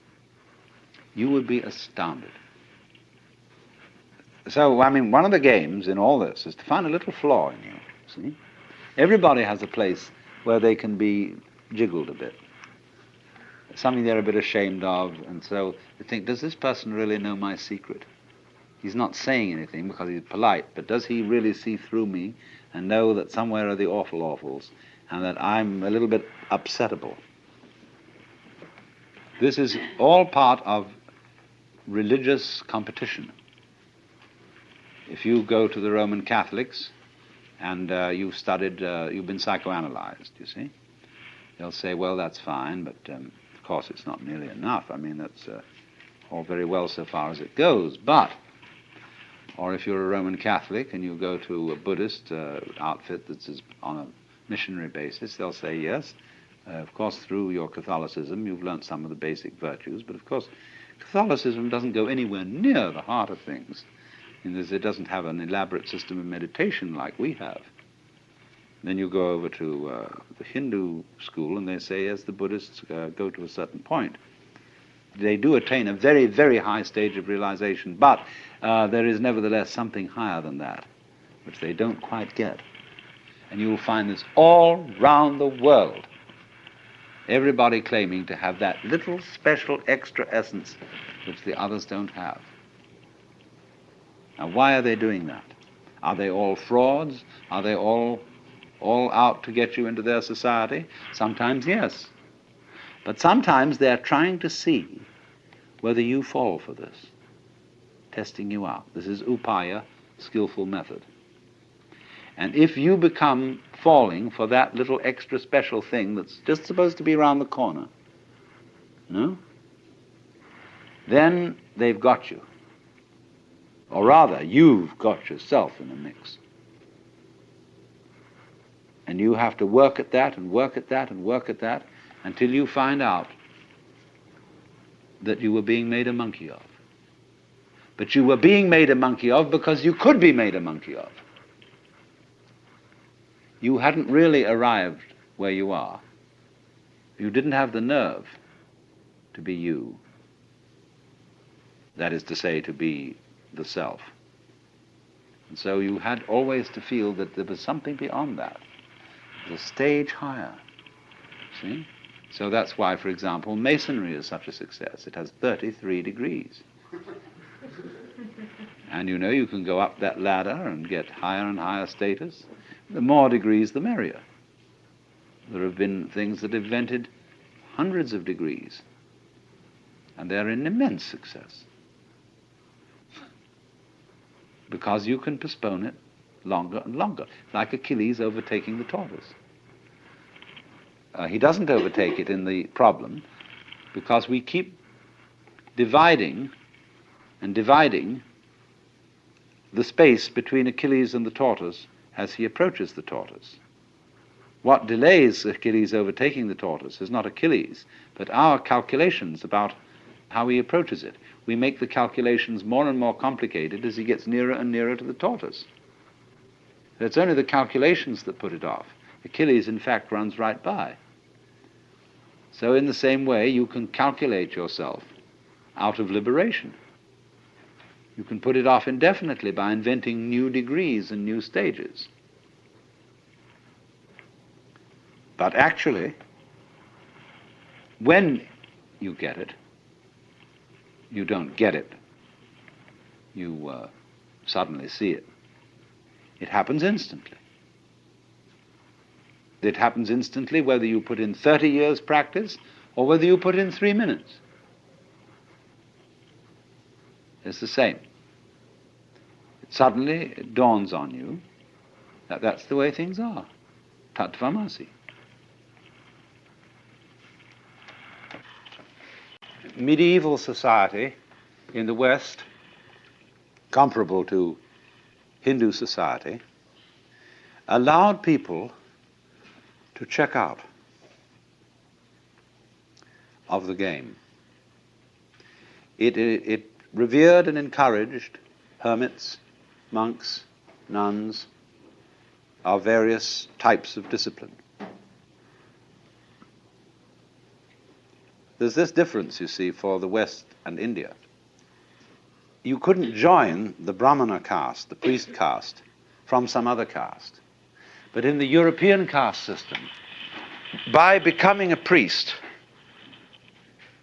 You would be astounded. So, I mean, one of the games in all this is to find a little flaw in you, see? Everybody has a place where they can be jiggled a bit. Something they're a bit ashamed of, and so you think, does this person really know my secret? He's not saying anything because he's polite, but does he really see through me and know that somewhere are the awful awfuls and that I'm a little bit upsettable? This is all part of religious competition. If you go to the Roman Catholics and you've studied, you've been psychoanalyzed, you see, they'll say, well, that's fine, but of course it's not nearly enough. I mean, that's all very well so far as it goes, but, or if you're a Roman Catholic and you go to a Buddhist outfit that's on a missionary basis, they'll say, yes, of course through your Catholicism you've learnt some of the basic virtues, but of course Catholicism doesn't go anywhere near the heart of things, in that it doesn't have an elaborate system of meditation like we have. Then you go over to the Hindu school and they say, yes, the Buddhists go to a certain point. They do attain a very, very high stage of realization, but there is nevertheless something higher than that, which they don't quite get. And you'll find this all round the world. Everybody claiming to have that little special extra essence which the others don't have. Now, why are they doing that? Are they all frauds? Are they all out to get you into their society? Sometimes, yes. But sometimes they're trying to see whether you fall for this, testing you out. This is upaya, skillful method. And if you become falling for that little extra special thing that's just supposed to be around the corner, no? Then they've got you. Or rather, you've got yourself in the mix. And you have to work at that and work at that and work at that until you find out that you were being made a monkey of. But you were being made a monkey of because you could be made a monkey of. You hadn't really arrived where you are. You didn't have the nerve to be you. That is to say, to be the self. And so you had always to feel that there was something beyond that, the stage higher. See? So that's why, for example, Masonry is such a success. It has 33 degrees. And you know, you can go up that ladder and get higher and higher status. The more degrees, the merrier. There have been things that have invented hundreds of degrees, and they're an immense success. Because you can postpone it longer and longer, like Achilles overtaking the tortoise. He doesn't overtake it in the problem because we keep dividing and dividing the space between Achilles and the tortoise as he approaches the tortoise. What delays Achilles overtaking the tortoise is not Achilles, but our calculations about how he approaches it. We make the calculations more and more complicated as he gets nearer and nearer to the tortoise. It's only the calculations that put it off. Achilles, in fact, runs right by. So in the same way, you can calculate yourself out of liberation. You can put it off indefinitely by inventing new degrees and new stages. But actually, when you get it, you don't get it. You suddenly see it. It happens instantly. It happens instantly whether you put in 30 years practice or whether you put in 3 minutes. It's the same. Suddenly it dawns on you that that's the way things are. Tattvamasi. Medieval society in the West, comparable to Hindu society, allowed people to check out of the game. It revered and encouraged hermits, monks, nuns, of various types of discipline. There's this difference, you see, for the West and India. You couldn't join the Brahmana caste, the priest caste, from some other caste. But in the European caste system, by becoming a priest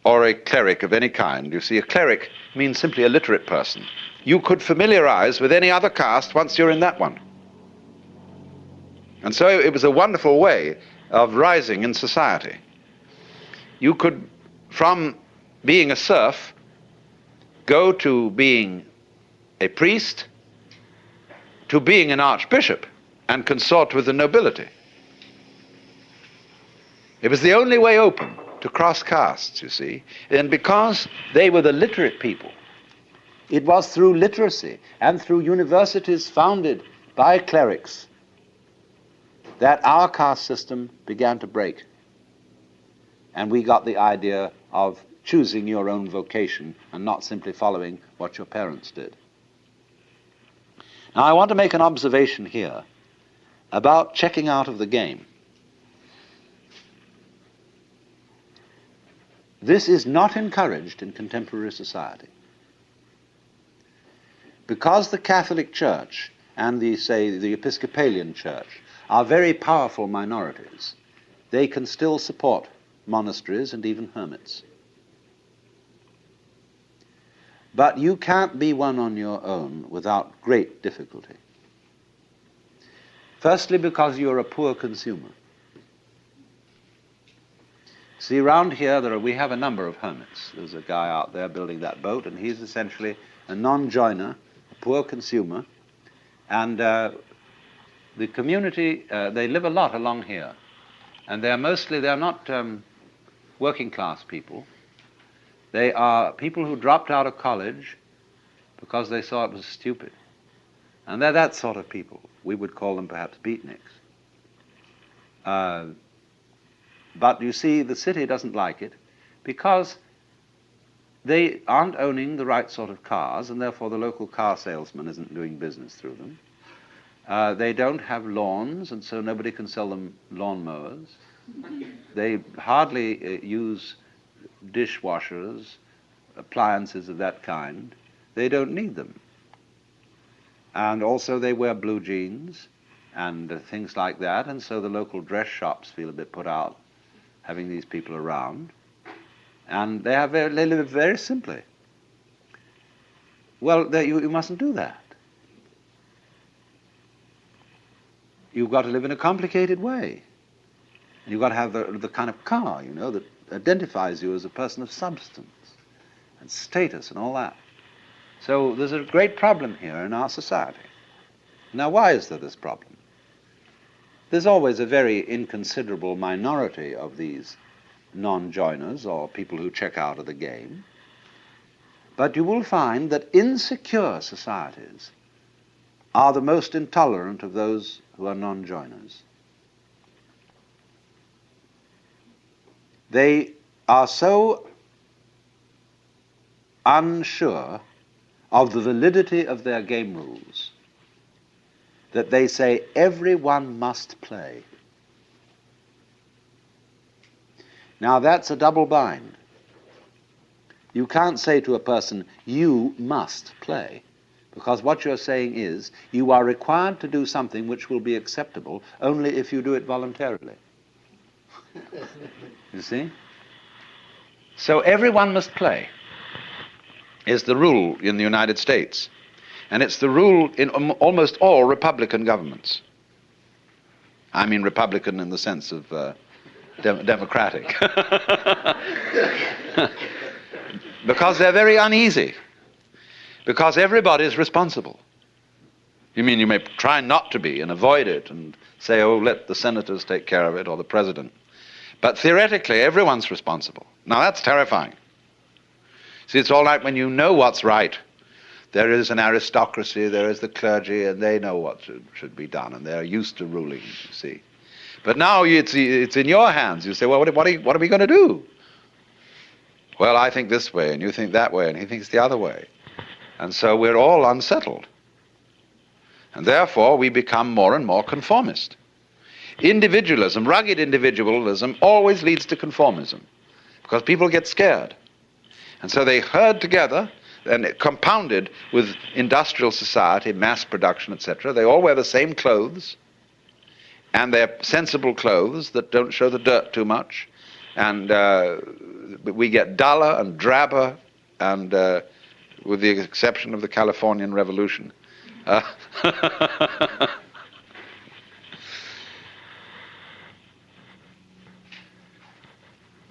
or a cleric of any kind, you see, a cleric means simply a literate person. You could familiarize with any other caste once you're in that one. And so it was a wonderful way of rising in society. You could, from being a serf, go to being a priest, to being an archbishop, and consort with the nobility. It was the only way open to cross castes, you see. And because they were the literate people, it was through literacy and through universities founded by clerics that our caste system began to break. And we got the idea of choosing your own vocation and not simply following what your parents did. Now, I want to make an observation here about checking out of the game. This is not encouraged in contemporary society. Because the Catholic Church and the Episcopalian Church are very powerful minorities, they can still support monasteries and even hermits. But you can't be one on your own without great difficulty. Firstly, because you're a poor consumer. See, around here we have a number of hermits. There's a guy out there building that boat, and he's essentially a non-joiner, a poor consumer, and the community, they live a lot along here, and they're not working class people. They are people who dropped out of college because they saw it was stupid. And they're that sort of people. We would call them perhaps beatniks. But you see, the city doesn't like it because they aren't owning the right sort of cars, and therefore the local car salesman isn't doing business through them. They don't have lawns, and so nobody can sell them lawnmowers. They hardly use dishwashers, appliances of that kind. They don't need them. And also they wear blue jeans and things like that, and so the local dress shops feel a bit put out having these people around. And they live very simply. Well, you mustn't do that. You've got to live in a complicated way. You've got to have the kind of car, that identifies you as a person of substance and status and all that. So there's a great problem here in our society. Now, why is there this problem? There's always a very inconsiderable minority of these non-joiners or people who check out of the game. But you will find that insecure societies are the most intolerant of those who are non-joiners. They are so unsure of the validity of their game rules that they say everyone must play. Now that's a double bind. You can't say to a person, you must play, because what you're saying is you are required to do something which will be acceptable only if you do it voluntarily. You see? So everyone must play is the rule in the United States. And it's the rule in almost all Republican governments. I mean Republican in the sense of democratic. Because they're very uneasy. Because everybody is responsible. You mean you may try not to be and avoid it and say, oh, let the senators take care of it or the president. But theoretically, everyone's responsible. Now that's terrifying. See, it's all right when you know what's right. There is an aristocracy, there is the clergy, and they know what should be done, and they're used to ruling, you see. But now it's in your hands. You say, well, what are we going to do? Well, I think this way, and you think that way, and he thinks the other way. And so we're all unsettled. And therefore, we become more and more conformist. Individualism, rugged individualism, always leads to conformism, because people get scared. And so they herd together, and compounded with industrial society, mass production, etc. They all wear the same clothes, and they're sensible clothes that don't show the dirt too much. And we get duller and drabber, and with the exception of the Californian Revolution.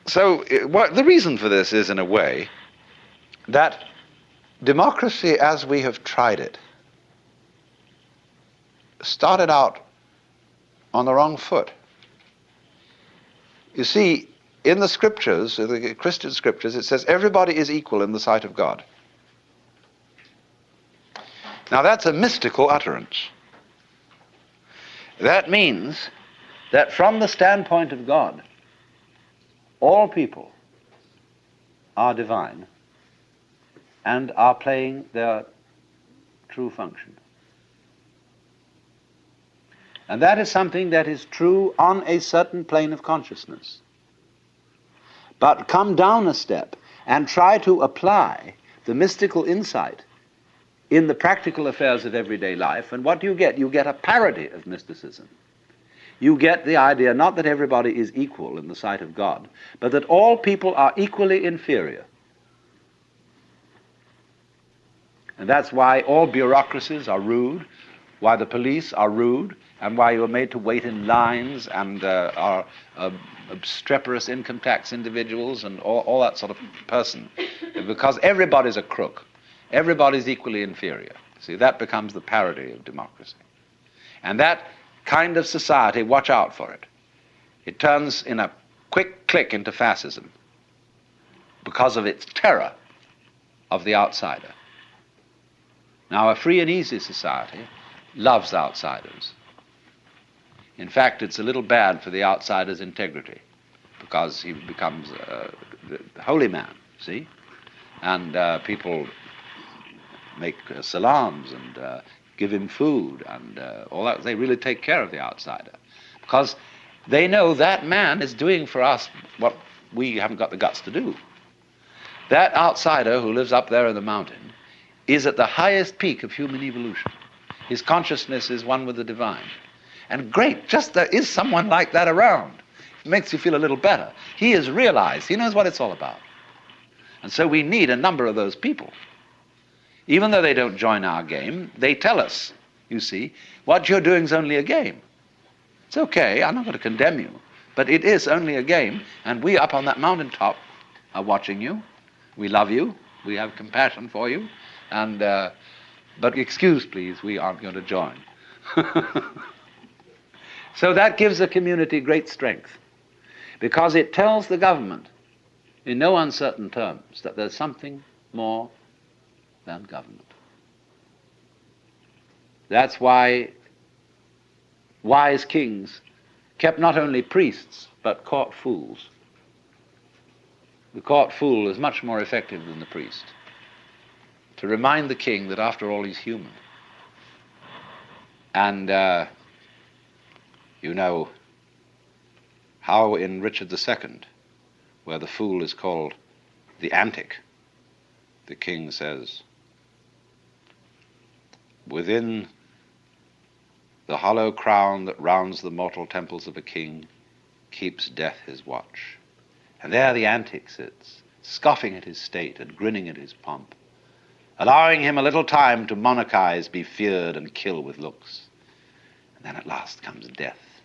So the reason for this is, in a way, that democracy as we have tried it started out on the wrong foot. You see, in the scriptures, the Christian scriptures, it says everybody is equal in the sight of God. Now that's a mystical utterance. That means that from the standpoint of God, all people are divine and are playing their true function. And that is something that is true on a certain plane of consciousness. But come down a step and try to apply the mystical insight in the practical affairs of everyday life, and what do you get? You get a parody of mysticism. You get the idea not that everybody is equal in the sight of God, but that all people are equally inferior. And that's why all bureaucracies are rude, why the police are rude, and why you are made to wait in lines and are obstreperous income tax individuals and all that sort of person. Because everybody's a crook. Everybody's equally inferior. See, that becomes the parody of democracy. And that kind of society, watch out for it. It turns in a quick click into fascism because of its terror of the outsider. Now, a free and easy society loves outsiders. In fact, it's a little bad for the outsider's integrity because he becomes the holy man, see? and people make salams and give him food and all that. They really take care of the outsider because they know that man is doing for us what we haven't got the guts to do. That outsider who lives up there in the mountain is at the highest peak of human evolution. His consciousness is one with the divine. And great, just there is someone like that around. It makes you feel a little better. He has realized, he knows what it's all about. And so we need a number of those people. Even though they don't join our game, they tell us, you see, what you're doing is only a game. It's okay, I'm not going to condemn you, but it is only a game, and we up on that mountaintop are watching you. We love you, we have compassion for you, and but excuse please, we aren't going to join. So that gives the community great strength, because it tells the government in no uncertain terms that there's something more than government. That's why wise kings kept not only priests but court fools. The court fool is much more effective than the priest, to remind the king that after all he's human. And you know how in Richard II, where the fool is called the antic, the king says, "Within the hollow crown that rounds the mortal temples of a king keeps death his watch." And there the antic sits, scoffing at his state and grinning at his pomp, allowing him a little time to monarchize, be feared, and kill with looks. And then at last comes death,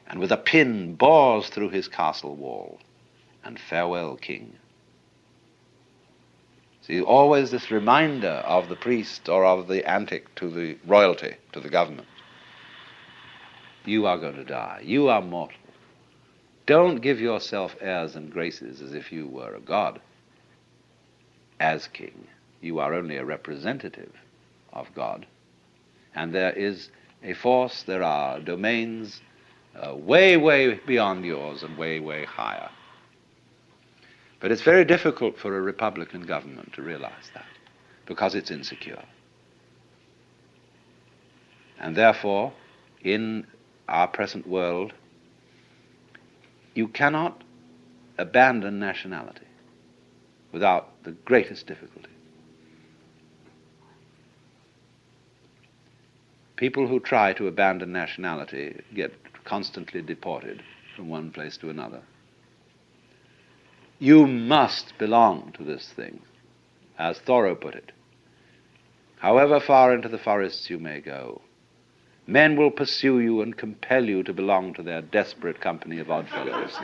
and with a pin bores through his castle wall, and farewell, king. See, always this reminder of the priest or of the antic to the royalty, to the government. You are going to die. You are mortal. Don't give yourself airs and graces as if you were a god. As king, you are only a representative of God. And there is a force, there are domains way, way beyond yours and way, way higher. But it's very difficult for a republican government to realize that, because it's insecure. And therefore, in our present world, you cannot abandon nationality without the greatest difficulty. People who try to abandon nationality get constantly deported from one place to another. You must belong to this thing, as Thoreau put it. However far into the forests you may go, men will pursue you and compel you to belong to their desperate company of oddfellows.